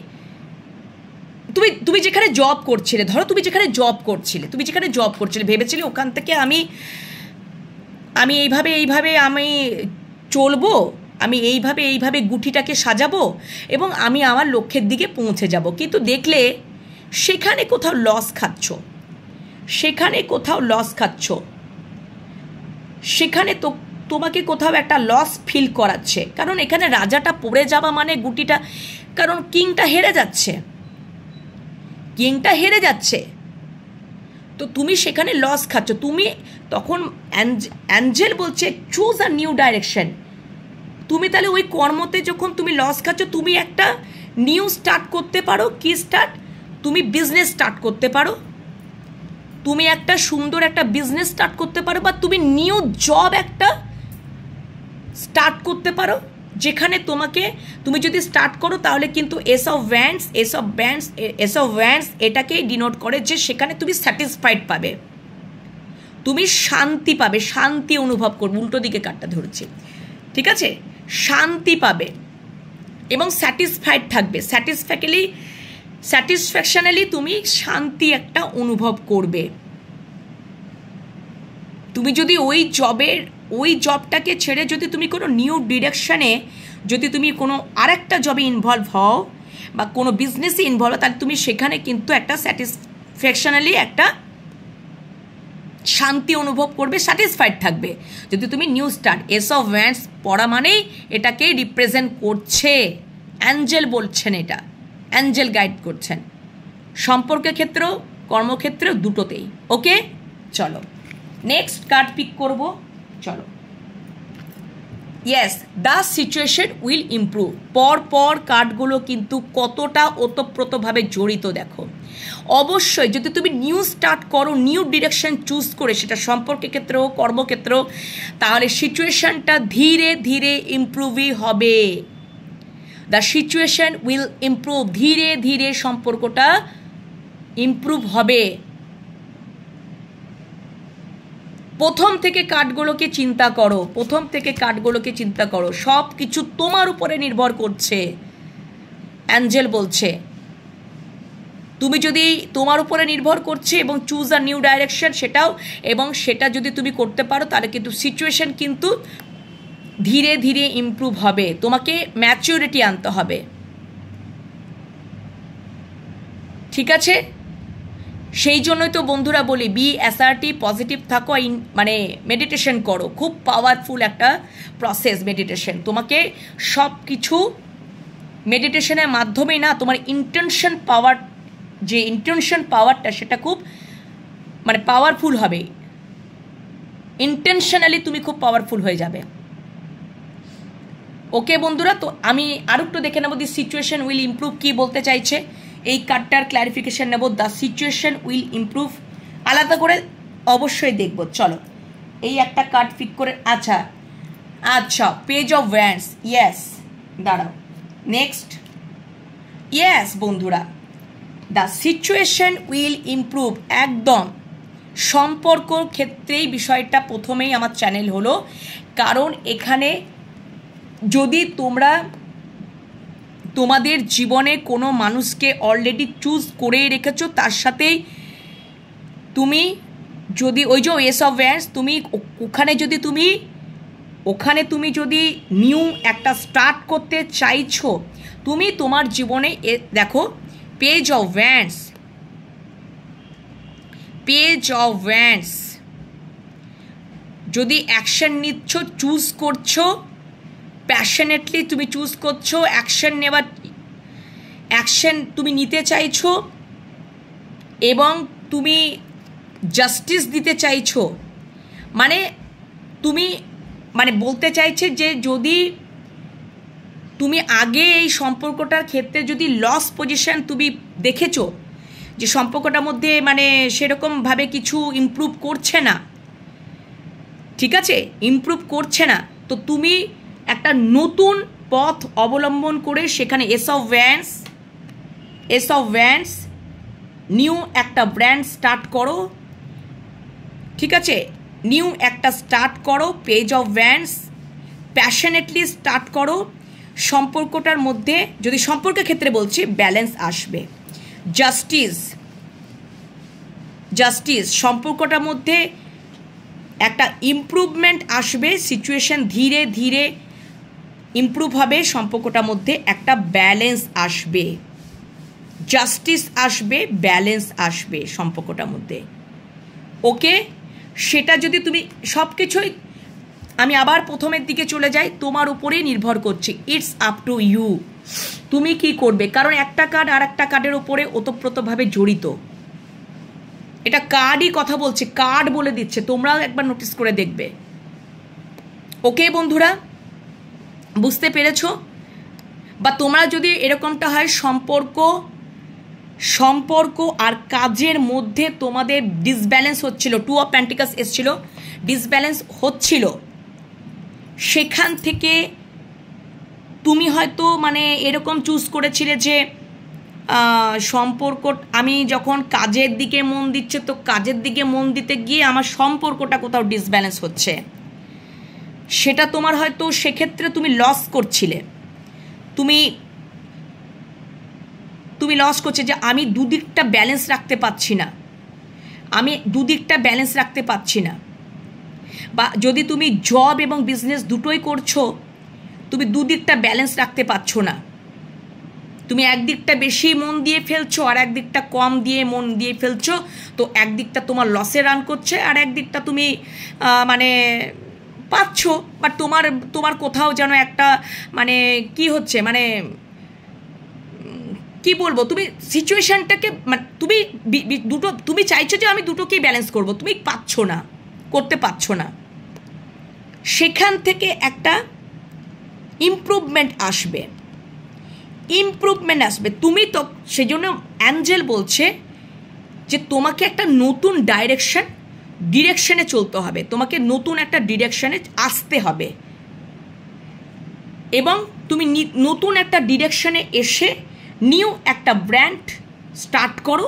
যেখানে জব করছিলে, ধরো তুমি যেখানে জব করছিলে ভেবেছিলে ওখান থেকে আমি এইভাবে আমি চলবো, আমি এইভাবে গুটিটাকে সাজাবো এবং আমি আমার লক্ষ্যের দিকে পৌঁছে যাব, কিন্তু দেখলে সেখানে কোথাও লস খাচ্ছ, সেখানে তো তোমাকে কোথাও একটা লস ফিল করাচ্ছে। কারণ এখানে রাজাটা পড়ে যাওয়া মানে গুটিটা, কারণ কিংটা হেরে যাচ্ছে, তো তুমি সেখানে লস খাচ্ছ। তুমি তখন অ্যাঞ্জেল বলছে চুজ আ নিউ ডাইরেকশন। তুমি তাহলে ওই কর্মতে যখন তুমি লস খাচ্ছ, তুমি একটা নিউ স্টার্ট করতে পারো। কি স্টার্ট? তুমি বিজনেস স্টার্ট করতে পারো, তুমি একটা সুন্দর একটা বিজনেস স্টার্ট করতে পারো, বা তুমি নিউ জব একটা স্টার্ট করতে পারো, যেখানে তুমি যদি স্টার্ট করো তাহলে কিন্তু এস অফ ওয়ান্ডস এটাকেই ডিনোট করে যে সেখানে তুমি স্যাটিসফাইড পাবে, তুমি শান্তি পাবে, শান্তি অনুভব করবে। উল্টো দিকে কার্ডটা ধরছি, ঠিক আছে? শান্তি পাবে এবং স্যাটিসফাইড থাকবে, স্যাটিসফ্যাকশনালি তুমি শান্তি একটা অনুভব করবে। তুমি যদি ওই জবটাকে ছেড়ে যদি তুমি কোনো নিউ ডিরেকশনে যদি তুমি কোনো আরেকটা জবে ইনভলভ হও বা কোনো বিজনেসে ইনভলভ হও, তাহলে তুমি সেখানে কিন্তু একটা স্যাটিসফ্যাকশনালি একটা শান্তি অনুভব করবে, স্যাটিসফাইড থাকবে। যদি তুমি new start, S of wands পড়া মানেই এটাকেই রিপ্রেজেন্ট করছে। অ্যাঞ্জেল বলছেন, এটা অ্যাঞ্জেল গাইড করছেন, সম্পর্কের ক্ষেত্রেও কর্মক্ষেত্রেও দুটোতেই। ওকে, চলো নেক্সট কার্ড পিক করব। চলো, yes, the situation will improve. পর কার্ডগুলো কিন্তু কতটা ওতপ্রোতভাবে জড়িত দেখো। অবশ্যই যদি তুমি নিউ স্টার্ট করো, নিউ ডিরেকশন চুজ করে, সেটা সম্পর্কের ক্ষেত্রেও কর্মক্ষেত্রেও, তাহলে সিচুয়েশনটা ধীরে ধীরে ইমপ্রুভই হবে। দ্য সিচুয়েশন উইল ইমপ্রুভ, ধীরে ধীরে সম্পর্কটা ইমপ্রুভ হবে। প্রথম থেকে কার্ডগুলোকে চিন্তা করো, প্রথম থেকে কার্ডগুলোকে চিন্তা করো, সব কিছু তোমার উপরে নির্ভর করছে। অ্যাঞ্জেল বলছে তুমি যদি তোমার উপরে নির্ভর করছে এবং চুজ আ নিউ ডাইরেকশন, সেটাও, এবং সেটা যদি তুমি করতে পারো তাহলে কিন্তু সিচুয়েশন কিন্তু ধীরে ধীরে ইমপ্রুভ হবে। তোমাকে ম্যাচিউরিটি আনতে হবে, ঠিক আছে? সেই জন্যই তো বন্ধুরা বলি বি অ্যাসার্টিভ, পজিটিভ থাকো, মানে মেডিটেশন করো। খুব পাওয়ারফুল একটা প্রসেস মেডিটেশন। তোমাকে সব কিছু মেডিটেশনের মাধ্যমেই না, তোমার ইন্টেনশন পাওয়ার, যে ইন্টেনশন পাওয়ারটা সেটা খুব মানে পাওয়ারফুল হবে। ইন্টেনশনালি তুমি খুব পাওয়ারফুল হয়ে যাবে। ওকে বন্ধুরা, তো আমি আর একটু দেখে নেবো দি সিচুয়েশন উইল ইমপ্রুভ কি বলতে চাইছে। এই কার্ডটার ক্ল্যারিফিকেশন নেব, দ্য সিচুয়েশন উইল ইমপ্রুভ আলাদা করে অবশ্যই দেখব। চলো এই একটা কার্ড পিক করে, আচ্ছা আচ্ছা পেজ অফ ওয়ান্ডস, ইয়েস, দাঁড়াও, নেক্সট, ইয়েস বন্ধুরা, দ্য সিচুয়েশন উইল ইমপ্রুভ, একদম সম্পর্কর ক্ষেত্রেই বিষয়টা প্রথমেই আমার চ্যানেল হলো, কারণ এখানে যদি তোমরা তোমাদের জীবনে কোনো মানুষকে অলরেডি চুজ করে রেখেছো, তার সাথেই তুমি যদি ওই যে এস অফ ওয়ান্ডস, তুমি ওখানে তুমি যদি নিউ একটা স্টার্ট করতে চাইছো, তুমি তোমার জীবনে দেখো page of wands, page of wands, যদি অ্যাকশন নিচ্ছ, চুজ করছো, প্যাশনেটলি তুমি চুজ করছো, অ্যাকশন তুমি নিতে চাইছো এবং তুমি জাস্টিস দিতে চাইছো, মানে তুমি মানে বলতে চাইছে যে যদি তুমি আগে এই সম্পর্কটার ক্ষেত্রে যদি লস পজিশন তুমি দেখেছো যে সম্পর্কটার মধ্যে মানে সেরকমভাবে কিছু ইমপ্রুভ করছে না, ঠিক আছে, ইমপ্রুভ করছে না, তো তুমি একটা নতুন পথ অবলম্বন করে সেখানে এস অফ ওয়ান্ডস নিউ একটা ব্র্যান্ড স্টার্ট করো, ঠিক আছে, নিউ একটা স্টার্ট করো, page of wands passionately start করো। সম্পর্কটার মধ্যে যদি সম্পর্কের ক্ষেত্রে বলছি ব্যালেন্স আসবে, জাস্টিস সম্পর্কটার মধ্যে একটা ইমপ্রুভমেন্ট আসবে, সিচুয়েশন ধীরে ধীরে ইমপ্রুভ হবে, সম্পর্কটার মধ্যে একটা ব্যালেন্স আসবে, জাস্টিস আসবে, ব্যালেন্স আসবে সম্পর্কটার মধ্যে। ওকে, সেটা যদি তুমি সব কিছুই, আমি আবার প্রথমের দিকে চলে যাই, তোমার উপরেই নির্ভর করছে, ইটস আপ টু ইউ, তুমি কি করবে, কারণ একটা কার্ড আর একটা কার্ডের উপরে ওতপ্রোতভাবে জড়িত। এটা কার্ডই কথা বলছে, কার্ড বলে দিচ্ছে, তোমরাও একবার নোটিস করে দেখবে। ওকে বন্ধুরা, বুঝতে পেরেছো? বা তোমরা যদি এরকমটা হয় সম্পর্ক আর কাজের মধ্যে তোমাদের ডিসব্যালেন্স হচ্ছিল, টু অফ পেন্টিকলস এসছিল, ডিসব্যালেন্স হচ্ছিল, সেখান থেকে তুমি হয়তো মানে এরকম চুজ করেছিলে যে সম্পর্ক, আমি যখন কাজের দিকে মন দিচ্ছে, তো কাজের দিকে মন দিতে গিয়ে আমার সম্পর্কটা কোথাও ডিসব্যালেন্স হচ্ছে, সেটা তোমার হয়তো সেক্ষেত্রে তুমি লস করছিলে, তুমি লস করছে যে আমি দুদিকটা ব্যালেন্স রাখতে পারছি না, বা যদি তুমি জব এবং বিজনেস দুটোই করছো, তুমি দুদিকটা ব্যালেন্স রাখতে পারছো না, তুমি একদিকটা বেশি মন দিয়ে ফেলছো আর একদিকটা কম দিয়ে মন দিয়ে ফেলছো, তো একদিকটা তোমার লসে রান করছে আর একদিকটা তুমি মানে পাচ্ছ, বাট তোমার কোথাও যেন একটা মানে কি হচ্ছে, মানে কি বলবো, তুমি সিচুয়েশনটাকে মানে তুমি চাইছো যে আমি দুটোকেই ব্যালেন্স করব, তুমি করতে পারছো না, সেখান থেকে একটা ইমপ্রুভমেন্ট আসবে, তুমি তো সেজন্য অ্যাঞ্জেল বলছে যে তোমাকে একটা নতুন ডিরেকশনে চলতে হবে, তোমাকে নতুন একটা ডিরেকশনে আসতে হবে, এবং তুমি নতুন একটা ডিরেকশনে এসে নিউ একটা ব্র্যান্ড স্টার্ট করো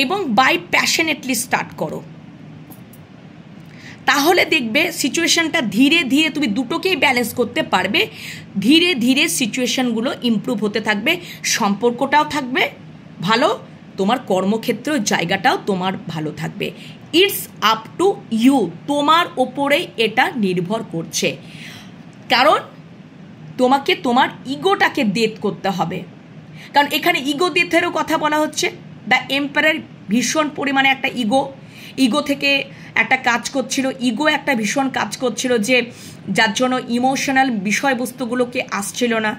এবং বাই প্যাশনেটলি স্টার্ট করো। তাহলে দেখবে সিচুয়েশানটা ধীরে ধীরে তুমি দুটোকেই ব্যালেন্স করতে পারবে। ধীরে ধীরে সিচুয়েশানগুলো ইমপ্রুভ হতে থাকবে, সম্পর্কটাও থাকবে ভালো, তোমার কর্মক্ষেত্র জায়গাটাও তোমার ভালো থাকবে। ইটস আপ টু ইউ, তোমার ওপরেই এটা নির্ভর করছে। কারণ তোমাকে তোমার ইগোটাকে ডেথ করতে হবে। কারণ এখানে ইগো ডেথেরও কথা বলা হচ্ছে। দ্য এম্পায়ার ভীষণ পরিমাণে একটা ইগো থেকে একটা কাজ করছিল, ইগো একটা ভীষণ কাজ করছিল, যে যার জন্য ইমোশনাল বিষয়বস্তুগুলোকে আসছিল না।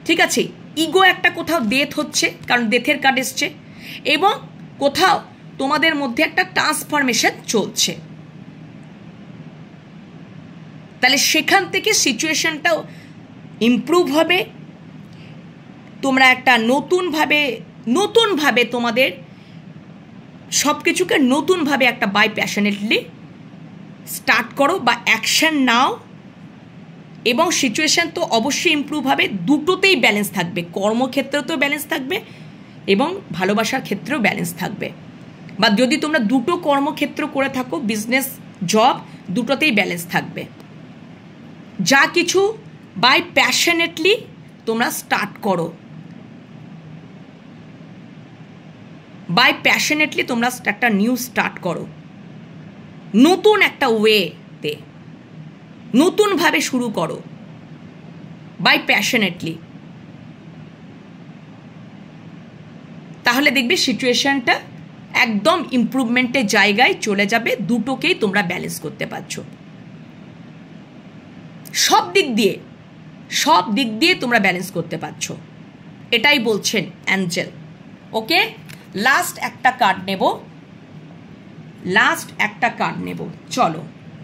ঠিক আছে, ইগো একটা কোথাও ডেথ হচ্ছে, কারণ ডেথের কার্ড এসছে, এবং কোথাও তোমাদের মধ্যে একটা ট্রান্সফরমেশন চলছে। তাহলে সেখান থেকে সিচুয়েশনটাও ইমপ্রুভ হবে। তোমরা একটা নতুনভাবে তোমাদের সব কিছুকে নতুনভাবে একটা বাই প্যাশনেটলি স্টার্ট করো বা অ্যাকশান নাও, এবং সিচুয়েশান তো অবশ্যই ইমপ্রুভ হবে। দুটোতেই ব্যালেন্স থাকবে, কর্মক্ষেত্রেতেও ব্যালেন্স থাকবে এবং ভালোবাসার ক্ষেত্রেও ব্যালেন্স থাকবে। বা যদি তোমরা দুটো কর্মক্ষেত্র করে থাকো, বিজনেস জব, দুটোতেই ব্যালেন্স থাকবে। যা কিছু বাই প্যাশনেটলি তোমরা স্টার্ট করো, বাই প্যাশনেটলি তোমরা একটা নিউ স্টার্ট করো, নতুন একটা ওয়েতে নতুনভাবে শুরু করো বাই প্যাশনেটলি। তাহলে দেখবে সিচুয়েশনটা একদম ইমপ্রুভমেন্টের জায়গায় চলে যাবে। দুটোকেই তোমরা ব্যালেন্স করতে পারছো, সব দিক দিয়ে তোমরা ব্যালেন্স করতে পারছো, এটাই বলছেন অ্যাঞ্জেল। ওকে, লাস্ট একটা কার্ড নেব, চলো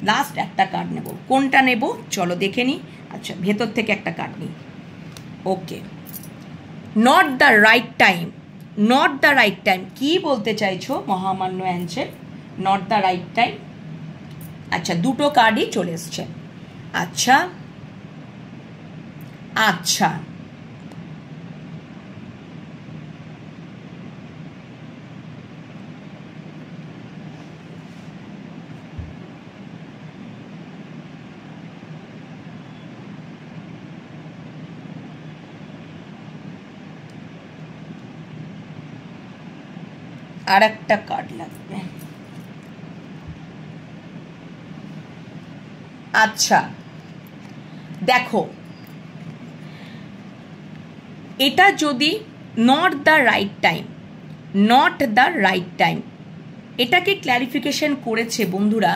লাস্ট একটা কার্ড নেব। কোনটা নেব চলো দেখে নিই। আচ্ছা, ভেতর থেকে একটা কার্ড নিই। ওকে, নট দ্য রাইট টাইম। কি বলতে চাইছো মহামান্য Angel? Not the right time. আচ্ছা, দুটো কার্ডই চলে এসছে। আচ্ছা, আর একটা কার্ড লাগবে। আচ্ছা দেখো, এটা যদি নট দ্য রাইট টাইম, এটাকে ক্ল্যারিফিকেশন করেছে বন্ধুরা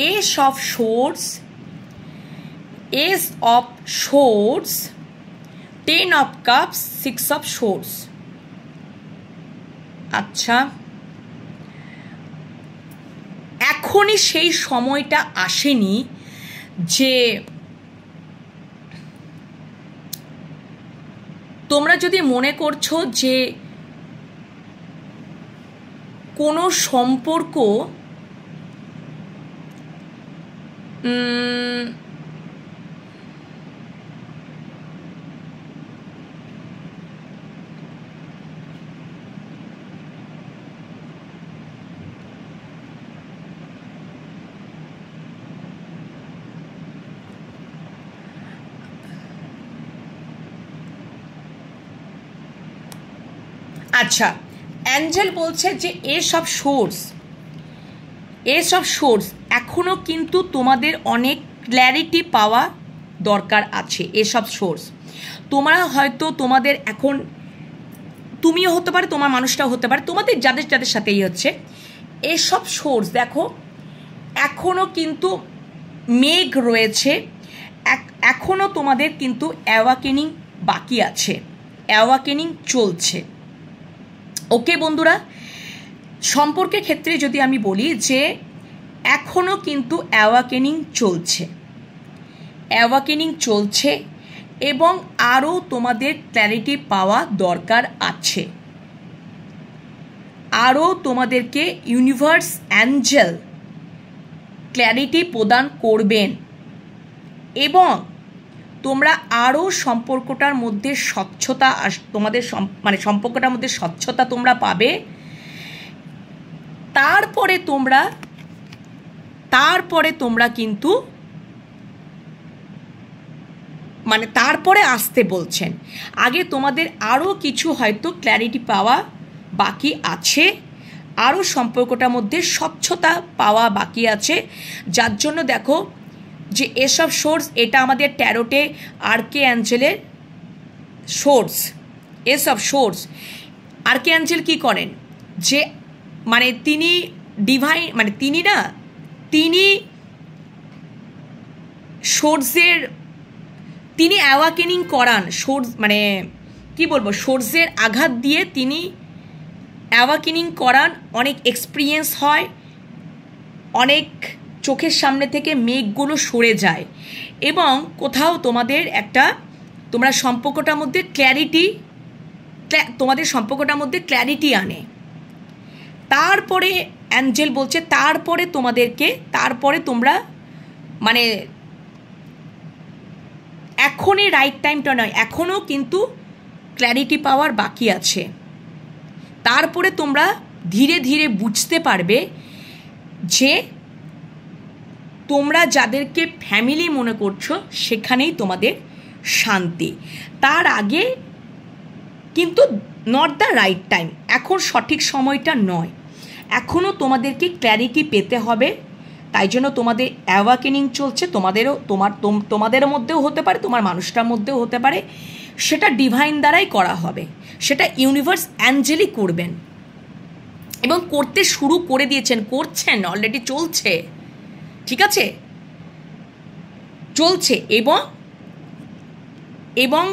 S of swords, 10 of cups, 6 of swords. আচ্ছা, এখনই সেই সময়টা আসেনি যে তোমরা যদি মনে করছো যে কোনো সম্পর্ক আচ্ছা, অ্যাঞ্জেল বলছে যে এস অফ সোর্স এখনও কিন্তু তোমাদের অনেক ক্ল্যারিটি পাওয়া দরকার আছে। এস অফ সোর্স তোমরা হয়তো তোমাদের এখন, তুমিও হতে পারে, তোমার মানুষটাও হতে পারে, তোমাদের যাদের সাথেই হচ্ছে এস অফ সোর্স। দেখো এখনও কিন্তু মেঘ রয়েছে, এখনও তোমাদের কিন্তু অ্যাওয়াকেনিং বাকি আছে, অ্যাওয়াকেনিং চলছে। ওকে বন্ধুরা, সম্পর্কের ক্ষেত্রে যদি আমি বলি যে এখনও কিন্তু অ্যাওয়াকেনিং চলছে এবং আরও তোমাদের ক্ল্যারিটি পাওয়া দরকার আছে। আরও তোমাদেরকে ইউনিভার্স অ্যাঞ্জেল ক্ল্যারিটি প্রদান করবেন এবং তোমরা আরও সম্পর্কটার মধ্যে স্বচ্ছতা, তোমাদের সম্পর্কটার মধ্যে স্বচ্ছতা তোমরা পাবে। তারপরে তোমরা তারপরে তোমরা কিন্তু মানে তারপরে আসতে বলছেন। আগে তোমাদের আরও কিছু হয়তো ক্ল্যারিটি পাওয়া বাকি আছে, আরও সম্পর্কটার মধ্যে স্বচ্ছতা পাওয়া বাকি আছে, যার জন্য দেখো যে এসব সোর্স, এটা আমাদের ট্যারোটে আর্কে অ্যাঞ্জেলের সোর্স। এসব সোর্স আর্কে অ্যাঞ্জেল কী করেন, যে মানে তিনি ডিভাইন, মানে তিনি সোর্সের, তিনি অ্যাওয়াকেনিং করান, সোর্স মানে কি বলবো, সোর্সের আঘাত দিয়ে তিনি অ্যাওয়াকেনিং করান। অনেক এক্সপিরিয়েন্স হয়, অনেক চোখের সামনে থেকে মেঘগুলো সরে যায়, এবং কোথাও তোমাদের একটা, তোমরা সম্পর্কটার মধ্যে সম্পর্কটার মধ্যে ক্ল্যারিটি আনে। তারপরে অ্যাঞ্জেল বলছে তারপরে তোমরা মানে এখনই রাইট টাইমটা নয়, এখনও কিন্তু ক্ল্যারিটি পাওয়ার বাকি আছে। তারপরে তোমরা ধীরে ধীরে বুঝতে পারবে যে তোমরা যাদেরকে ফ্যামিলি মনে করছো সেখানেই তোমাদের শান্তি। তার আগে কিন্তু নট দ্য রাইট টাইম, এখন সঠিক সময়টা নয়, এখনও তোমাদেরকে ক্ল্যারিটি পেতে হবে। তাই জন্য তোমাদের অ্যাওয়াকেনিং চলছে, তোমাদের মধ্যেও হতে পারে, তোমার মানুষটার মধ্যেও হতে পারে, সেটা ডিভাইন দ্বারাই করা হবে, সেটা ইউনিভার্স অ্যাঞ্জেলই করবেন এবং করতে শুরু করে দিয়েছেন, করছেন, অলরেডি চলছে, ঠিক আছে, চলছে। এবং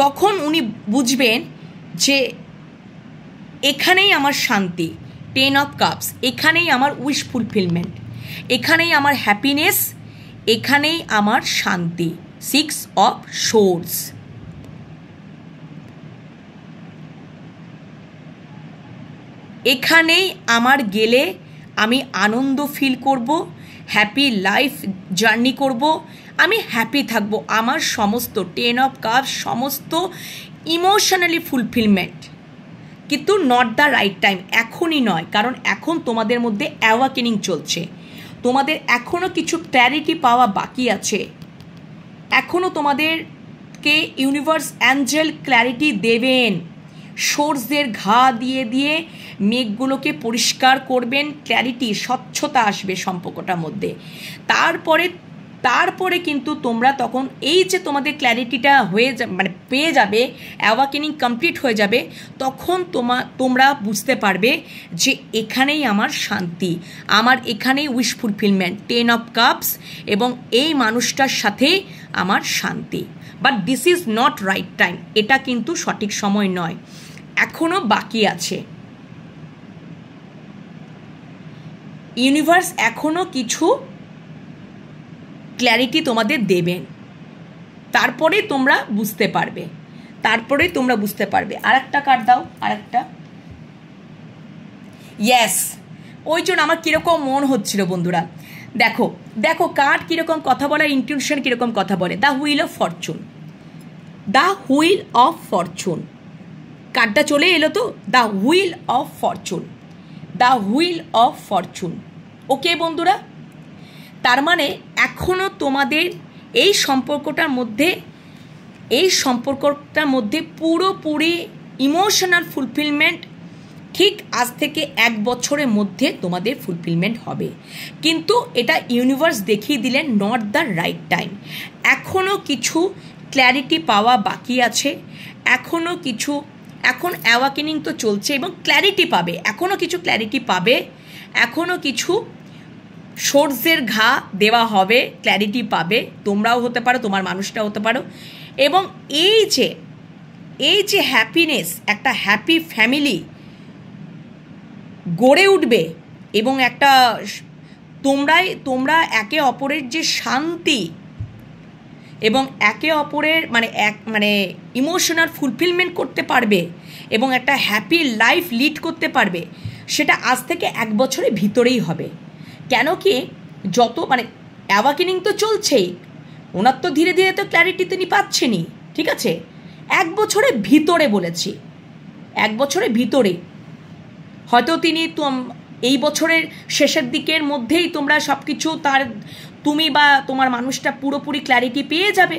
তখন উনি বুঝবেন যে এখানেই আমার শান্তি, 10 অফ কাপস, এখানেই আমার উইশ ফুলফিলমেন্ট, এখানেই আমার হ্যাপিনেস, এখানেই আমার শান্তি, 6 অফ সোর্স। এখানেই আমার গেলে আমি আনন্দ ফিল করব, হ্যাপি লাইফ জার্নি করব, আমি হ্যাপি থাকবো, আমার সমস্ত 10 অফ কাপস সমস্ত ইমোশনালি ফুলফিলমেন্ট। কিন্তু নট দ্য রাইট টাইম, এখনই নয়, কারণ এখন তোমাদের মধ্যে অ্যাওয়াকেনিং চলছে, তোমাদের এখনও কিছু ক্ল্যারিটি পাওয়া বাকি আছে, এখনও তোমাদেরকে ইউনিভার্স অ্যাঞ্জেল ক্ল্যারিটি দেবেন, সোর্সের ঘা দিয়ে দিয়ে মেঘগুলোকে পরিষ্কার করবেন, ক্ল্যারিটি, স্বচ্ছতা আসবে সম্পর্কটার মধ্যে। তারপরে কিন্তু তোমরা তখন এই যে তোমাদের ক্ল্যারিটিটা মানে পেয়ে যাবে, অ্যাওয়াকেনিং কমপ্লিট হয়ে যাবে, তখন তোমরা বুঝতে পারবে যে এখানেই আমার শান্তি, আমার এখানেই উইশ ফুলফিলমেন্ট, 10 অফ কাপস, এবং এই মানুষটার সাথেই আমার শান্তি। But this is not right time, এটা কিন্তু সঠিক সময় নয়, এখনও বাকি আছে। ইউনিভার্স এখনও কিছু ক্ল্যারিটি তোমাদের দেবেন, তারপরেই তোমরা বুঝতে পারবে। আর একটা কার্ড দাও, আর একটা। ইয়েস, ওই জন্য আমার কীরকম মন হচ্ছিল বন্ধুরা, দেখো কার্ড কীরকম কথা বলে, ইনটিউশন কীরকম কথা বলে। দ্য হুইল অফ ফরচুন, কার্ডটা চলে এলো তো, দ্য হুইল অফ ফরচুন। ওকে বন্ধুরা, তার মানে এখনও তোমাদের এই সম্পর্কটার মধ্যে পুরোপুরি ইমোশনাল ফুলফিলমেন্ট ঠিক আজ থেকে 1 বছরের মধ্যে তোমাদের ফুলফিলমেন্ট হবে, কিন্তু এটা ইউনিভার্স দেখিয়ে দিলেন নট দ্য রাইট টাইম। এখনও কিছু ক্ল্যারিটি পাওয়া বাকি আছে, এখন অ্যাওয়াকেনিং তো চলছে এবং ক্ল্যারিটি পাবে, এখনও কিছু সোর্সের ঘা দেওয়া হবে, ক্ল্যারিটি পাবে, তোমরাও হতে পারো, তোমার মানুষটা হতে পারো। এবং এই যে হ্যাপিনেস, একটা হ্যাপি ফ্যামিলি গড়ে উঠবে, এবং একটা তোমরা একে অপরের যে শান্তি এবং একে অপরের মানে ইমোশনাল ফুলফিলমেন্ট করতে পারবে এবং একটা হ্যাপি লাইফ লিড করতে পারবে, সেটা আজ থেকে 1 বছরের ভিতরেই হবে। কেন কি, যত অ্যাওয়াকেনিং তো চলছেই, ওনার তো ধীরে ধীরে তো ক্ল্যারিটি তিনি পাচ্ছেনই, ঠিক আছে, 1 বছরের ভিতরে বলেছি, 1 বছরের ভিতরে হয়তো তিনি এই বছরের শেষের দিকের মধ্যেই তোমরা সব কিছু তুমি বা তোমার মানুষটা পুরোপুরি ক্ল্যারিটি পেয়ে যাবে।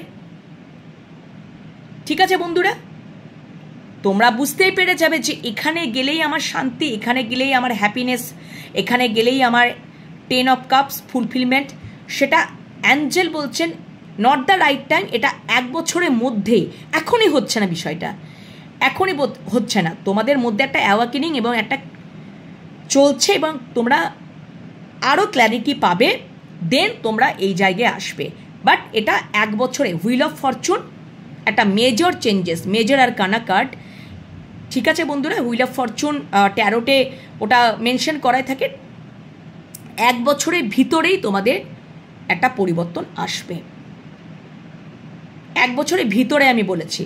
ঠিক আছে বন্ধুরা, তোমরা বুঝতেই পেরে যাবে যে এখানে গেলেই আমার শান্তি, এখানে গেলেই আমার হ্যাপিনেস, এখানে গেলেই আমার 10 অফ কাপস ফুলফিলমেন্ট। সেটা অ্যাঞ্জেল বলছেন নট দ্য রাইট টাইম, এটা 1 বছরের মধ্যেই, এখনই হচ্ছে না বিষয়টা, এখনই হচ্ছে না। তোমাদের মধ্যে একটা অ্যাওয়াকেনিং এবং একটা চলছে এবং তোমরা আরও ক্ল্যারিটি পাবে, দেন তোমরা এই জায়গায় আসবে। বাট এটা 1 বছরে হুইল অফ ফরচুন, একটা মেজর চেঞ্জেস, মেজর আর কানা কার্ড। ঠিক আছে বন্ধুরা, হুইল অফ ফরচুন ট্যারোটে ওটা মেনশন করাই থাকে, 1 বছরের ভিতরেই তোমাদের একটা পরিবর্তন আসবে। 1 বছরের ভিতরে আমি বলেছি,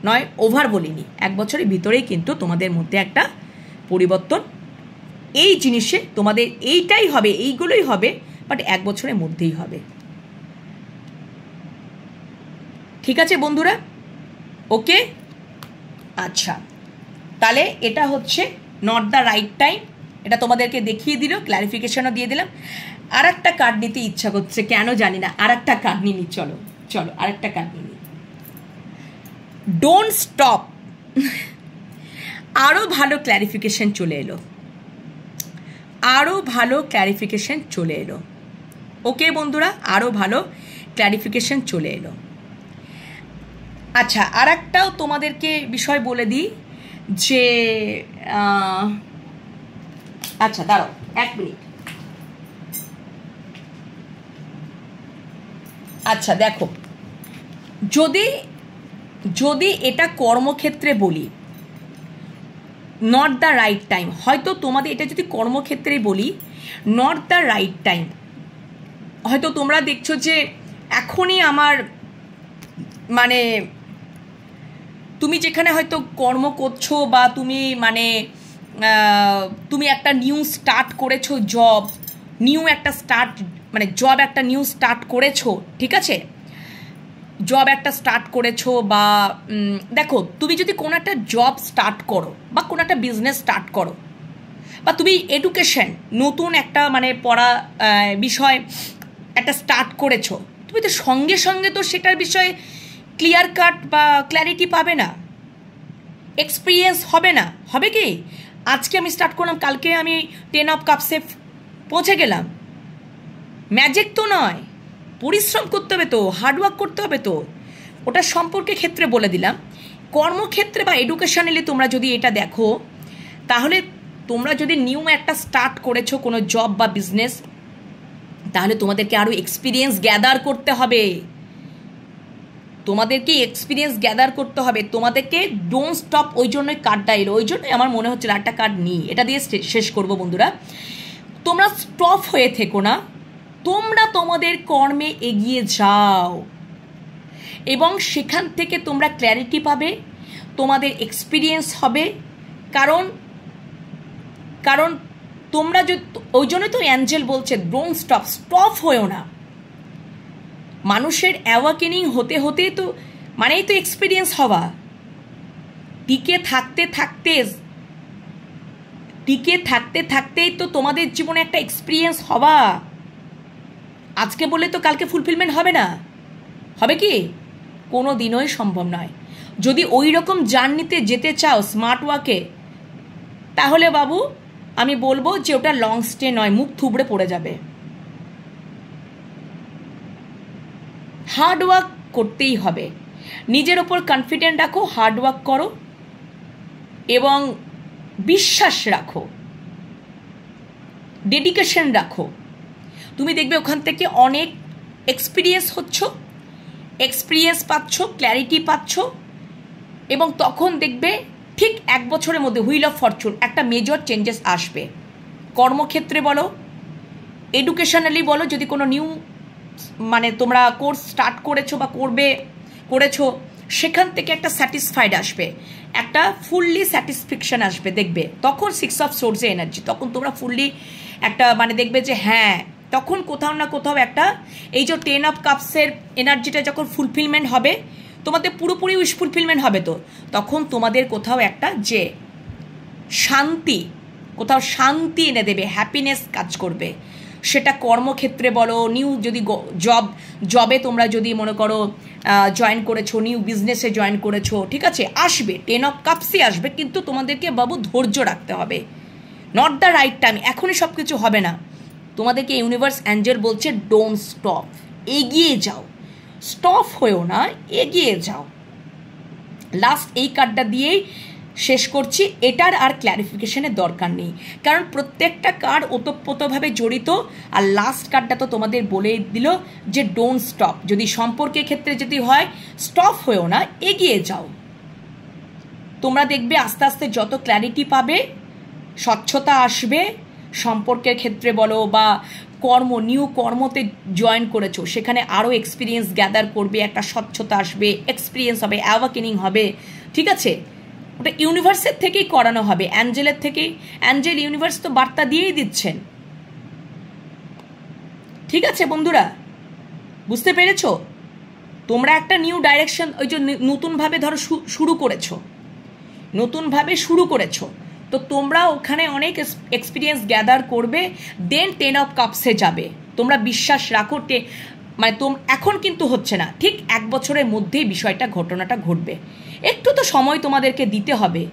নয় ওভার বলিনি, 1 বছরের ভিতরেই কিন্তু তোমাদের মধ্যে একটা পরিবর্তন, এই জিনিসে তোমাদের এইটাই হবে, এইগুলোই হবে, বাট 1 বছরের মধ্যেই হবে। ঠিক আছে বন্ধুরা, ওকে? আচ্ছা, তাহলে এটা হচ্ছে নট দ্য রাইট টাইম, এটা তোমাদেরকে দেখিয়ে দিল, ক্ল্যারিফিকেশনও দিয়ে দিলাম। আর একটা কার্ড নিতে ইচ্ছা করছে, কেন জানি না, আর একটা কার্ড নিয়ে নি, চলো চলো আর একটা কার্ড নিয়ে নি। Don't stop. আরও ভালো ক্ল্যারিফিকেশন চলে এলো, আরও ভালো ক্ল্যারিফিকেশন চলে এলো। ওকে বন্ধুরা, আরও ভালো ক্ল্যারিফিকেশন চলে এলো। আচ্ছা, আর একটাও তোমাদেরকে বিষয় বলে দিই যে আচ্ছা দাঁড়াও 1 মিনিট। আচ্ছা দেখো, যদি এটা কর্মক্ষেত্রে বলি নট দ্য রাইট টাইম, হয়তো তোমাদের এটা যদি কর্মক্ষেত্রে বলি নট দ্য রাইট টাইম, হয়তো তোমরা দেখছো যে এখনই আমার মানে তুমি যেখানে হয়তো কর্ম করছো বা তুমি মানে তুমি একটা নিউ স্টার্ট করেছো, জব নিউ একটা স্টার্ট, মানে জব একটা নিউ স্টার্ট করেছো, ঠিক আছে, জব একটা স্টার্ট করেছো, বা দেখো তুমি যদি কোনো একটা জব স্টার্ট করো বা কোনো একটা বিজনেস স্টার্ট করো, বা তুমি এডুকেশন নতুন একটা মানে পড়া বিষয় একটা স্টার্ট করেছো, তুমি তো সঙ্গে সঙ্গে তো সেটার বিষয়ে ক্লিয়ার কাট বা ক্ল্যারিটি পাবে না, এক্সপিরিয়েন্স হবে না। হবে কি, আজকে আমি স্টার্ট করলাম, কালকে আমি 10 অফ কাপসে পৌঁছে গেলাম, ম্যাজিক তো নয়, পরিশ্রম করতে হবে তো, হার্ডওয়ার্ক করতে হবে তো। ওটা সম্পর্কে ক্ষেত্রে বলে দিলাম। কর্মক্ষেত্রে বা এডুকেশনালি তোমরা যদি এটা দেখো, তাহলে তোমরা যদি নিউ একটা স্টার্ট করেছো কোনো জব বা বিজনেস, তাহলে তোমাদেরকে আরও এক্সপিরিয়েন্স গ্যাদার করতে হবে, তোমাদেরকে এক্সপিরিয়েন্স গ্যাদার করতে হবে, তোমাদেরকে ডোন্ট স্টপ। ওই জন্যই কার্ডটা এলো, ওই জন্যই আমার মনে হচ্ছে একটা কার্ড নিই, এটা দিয়ে শেষ করবো বন্ধুরা। তোমরা স্টপ হয়ে থেকো না, তোমরা তোমাদের কর্মে এগিয়ে যাও এবং সেখান থেকে তোমরা ক্ল্যারিটি পাবে, তোমাদের এক্সপিরিয়েন্স হবে। কারণ কারণ তোমরা যদি, ওই জন্যই তো অ্যাঞ্জেল বলছে ডোন্ট স্টপ, স্টপ হয়েও না। মানুষের অ্যাওয়াকেনিং হতে হতে তো মানেই তো এক্সপিরিয়েন্স হওয়া, টিকে থাকতে থাকতেই তো তোমাদের জীবনে একটা এক্সপিরিয়েন্স হওয়া। আজকে বলে তো কালকে ফুলফিলমেন্ট হবে না, হবে কি? কোনো দিনই সম্ভব নয়। যদি ওই রকম জার্নিতে যেতে চাও স্মার্ট ওয়ার্কে, তাহলে বাবু আমি বলবো যে ওটা লং স্টে নয়, মুখ থুবড়ে পড়ে যাবে। হার্ড ওয়ার্ক করতেই হবে, নিজের ওপর কনফিডেন্ট রাখো, হার্ড ওয়ার্ক করো এবং বিশ্বাস রাখো, ডেডিকেশন রাখো। তুমি দেখবে ওখান থেকে অনেক এক্সপিরিয়েন্স পাচ্ছ, ক্ল্যারিটি পাচ্ছ, এবং তখন দেখবে ঠিক 1 বছরের মধ্যে হুইল অফ ফরচুন একটা মেজর চেঞ্জেস আসবে। কর্মক্ষেত্রে বলো, এডুকেশনালি বলো, যদি কোনো নিউ মানে তোমরা কোর্স স্টার্ট করেছো বা করেছো, সেখান থেকে একটা স্যাটিসফাইড আসবে, একটা ফুললি স্যাটিসফ্যাকশন আসবে। দেখবে তখন 6 অফ সোর্সে এনার্জি, তখন তোমরা ফুললি একটা মানে দেখবে যে হ্যাঁ, তখন কোথাও না কোথাও একটা এই যে 10 অফ কাপসের এনার্জিটা যখন ফুলফিলমেন্ট হবে, তোমাদের পুরোপুরি উইশ ফুলফিলমেন্ট হবে, তো তখন তোমাদের কোথাও একটা যে শান্তি, কোথাও শান্তি এনে দেবে, হ্যাপিনেস কাজ করবে। সেটা কর্মক্ষেত্রে বলো, নিউ যদি জবে তোমরা যদি মনে করো জয়েন করেছো, নিউ বিজনেসে জয়েন করেছো, ঠিক আছে, আসবে 10 অফ কাপসই আসবে, কিন্তু তোমাদেরকে বাবু ধৈর্য রাখতে হবে। নট দ্য রাইট টাইম, এখনই সব কিছু হবে না। তোমাদেরকে ইউনিভার্স অ্যাঞ্জেল বলছে ডোন্ট স্টপ, এগিয়ে যাও, স্টপ হয়েও না, এগিয়ে যাও। লাস্ট এই কার্ডটা দিয়েই শেষ করছি, এটার আর ক্ল্যারিফিকেশনের দরকার নেই, কারণ প্রত্যেকটা কার্ড ওতপ্রোতভাবে জড়িত। আর লাস্ট কার্ডটা তো তোমাদের বলে দিল যে ডোন্ট স্টপ, যদি সম্পর্কের ক্ষেত্রে যদি হয় স্টপ হয়েও না, এগিয়ে যাও। তোমরা দেখবে আস্তে আস্তে যত ক্ল্যারিটি পাবে, স্বচ্ছতা আসবে, সম্পর্কের ক্ষেত্রে বলো বা নিউ কর্মতে জয়েন করেছো সেখানে আরও এক্সপিরিয়েন্স গ্যাদার করবে, একটা স্বচ্ছতা আসবে, এক্সপিরিয়েন্স হবে, অ্যাওয়াকেনিং হবে, ঠিক আছে। ওটা ইউনিভার্সের থেকেই করানো হবে, অ্যাঞ্জেলের থেকেই। অ্যাঞ্জেল ইউনিভার্স তো বার্তা দিয়েই দিচ্ছেন, ঠিক আছে বন্ধুরা, বুঝতে পেরেছো? তোমরা একটা নিউ ডাইরেকশন, ওই যে নতুনভাবে ধরো নতুনভাবে শুরু করেছো, তো তোমরা ওখানে অনেক এক্সপিরিয়েন্স গ্যাদার করবে, দেন 10 অফ কাপসে যাবে। তোমরা বিশ্বাস রাখো, মানে এখন কিন্তু হচ্ছে না, ঠিক 1 বছরের মধ্যেই ঘটনাটা ঘটবে। একটু তো সময় তোমাদেরকে দিতে হবে,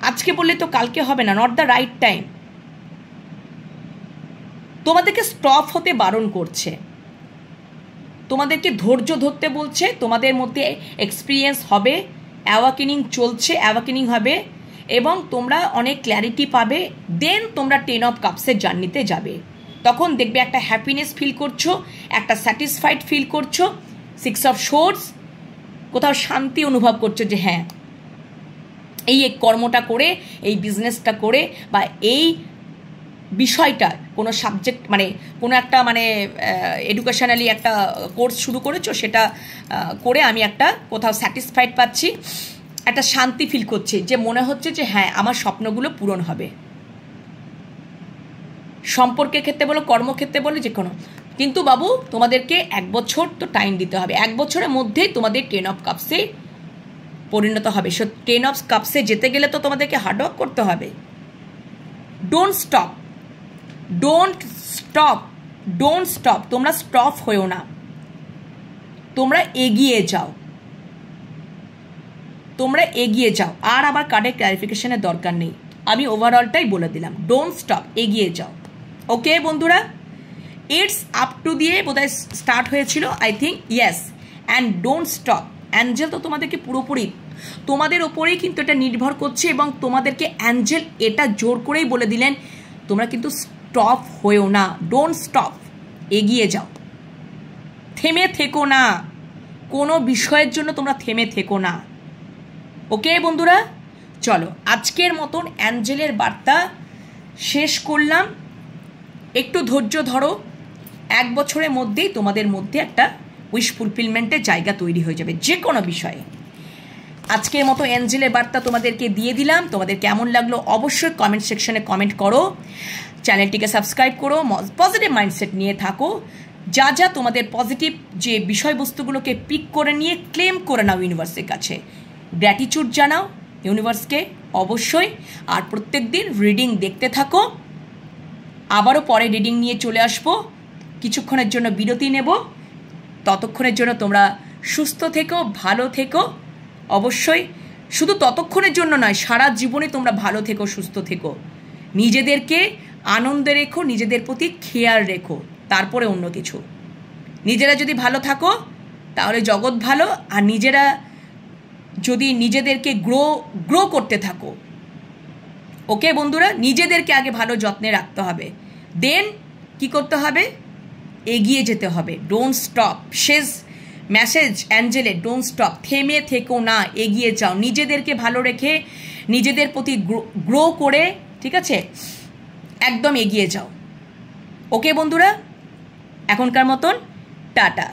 আজকে বললে তো কালকে হবে না, নট দ্য রাইট টাইম। তোমাদেরকে স্টপ হতে বারণ করছে, তোমাদেরকে ধৈর্য ধরতে বলছে, তোমাদের মধ্যে এক্সপিরিয়েন্স হবে, অ্যাওয়াকেনিং চলছে, অ্যাওয়াকেনিং হবে এবং তোমরা অনেক ক্ল্যারিটি পাবে, দেন তোমরা 10 অফ কাপসের জার্নিতে যাবে। তখন দেখবে একটা হ্যাপিনেস ফিল করছো, একটা স্যাটিসফাইড ফিল করছো, 6 অফ সোর্ডস, কোথাও শান্তি অনুভব করছো যে হ্যাঁ এই কর্মটা করে, এই বিজনেসটা করে বা এই বিষয়টা কোনো সাবজেক্ট মানে কোনো একটা মানে এডুকেশনালি একটা কোর্স শুরু করেছো, সেটা করে আমি একটা কোথাও স্যাটিসফাইড পাচ্ছি, একটা শান্তি ফিল করছি, যে মনে হচ্ছে যে হ্যাঁ আমার স্বপ্নগুলো পূরণ হবে। সম্পর্কের ক্ষেত্রে বলো, কর্মক্ষেত্রে বলো, যে কোনো। কিন্তু বাবু তোমাদেরকে 1 বছর তো টাইম দিতে হবে, 1 বছরের মধ্যেই তোমাদের 10 অফ কাপসে পরিণত হবে। 10 অফ কাপসে যেতে গেলে তো তোমাদেরকে হার্ডওয়ার্ক করতে হবে। Don't stop, don't stop, don't stop, তোমরা স্টপ হয়েও না, তোমরা এগিয়ে যাও, তোমরা এগিয়ে যাও। আর আবার কার্ডের ক্লারিফিকেশনের দরকার নেই, আমি ওভারঅলটাই বলে দিলাম, ডোন্ট স্টপ, এগিয়ে যাও। ওকে বন্ধুরা, ইটস আপ টু দিয়ে বোধহয় স্টার্ট হয়েছিল, I think, yes. And don't stop, Angel তো তোমাদেরকে পুরোপুরি তোমাদের ওপরেই কিন্তু এটা নির্ভর করছে, এবং তোমাদেরকে অ্যাঞ্জেল এটা জোর করেই বলে দিলেন তোমরা কিন্তু স্টপ হয়েও না, ডোন্ট স্টপ, এগিয়ে যাও, থেমে থেকো না, কোনো বিষয়ের জন্য তোমরা থেমে থেকো না। ওকে বন্ধুরা, চলো আজকের মতন অ্যাঞ্জেলের বার্তা শেষ করলাম। একটু ধৈর্য ধরো, 1 বছরের মধ্যেই তোমাদের মধ্যে একটা উইশ ফুলফিলমেন্টের জায়গা তৈরি হয়ে যাবে যে কোনো বিষয়ে। আজকের মতো অ্যাঞ্জেলের বার্তা তোমাদেরকে দিয়ে দিলাম। তোমাদের কেমন লাগলো অবশ্যই কমেন্ট সেকশনে কমেন্ট করো, চ্যানেলটিকে সাবস্ক্রাইব করো, পজিটিভ মাইন্ডসেট নিয়ে থাকো, যা যা তোমাদের পজিটিভ যে বিষয়বস্তুগুলোকে পিক করে নিয়ে ক্লেম করে নাও ইউনিভার্সের কাছে, গ্র্যাটিটিউড জানাও ইউনিভার্সকে অবশ্যই। আর প্রত্যেক দিন রিডিং দেখতে থাকো, আবারও পরে রিডিং নিয়ে চলে আসবো, কিছুক্ষণের জন্য বিরতি নেব, ততক্ষণের জন্য তোমরা সুস্থ থেকো, ভালো থেকো, অবশ্যই শুধু ততক্ষণের জন্য নয়, সারা জীবনে তোমরা ভালো থেকো, সুস্থ থেকো, নিজেদেরকে আনন্দে রেখো, নিজেদের প্রতি খেয়াল রেখো, তারপরে অন্য কিছু। নিজেরা যদি ভালো থাকো তাহলে জগৎ ভালো, আর নিজেরা যদি নিজেদেরকে গ্রো করতে থাকো, ওকে বন্ধুরা, নিজেদেরকে আগে ভালো যত্নে রাখতে হবে, দেন কি করতে হবে, এগিয়ে যেতে হবে। ডোন্ট স্টপ, শেষ মেসেজ অ্যাঞ্জেলে, ডোন্ট স্টপ, থেমে থেকো না, এগিয়ে যাও, নিজেদেরকে ভালো রেখে নিজেদের প্রতি গ্রো করে, ঠিক আছে, একদম এগিয়ে যাও। ওকে বন্ধুরা, এখনকার মতন টাটা।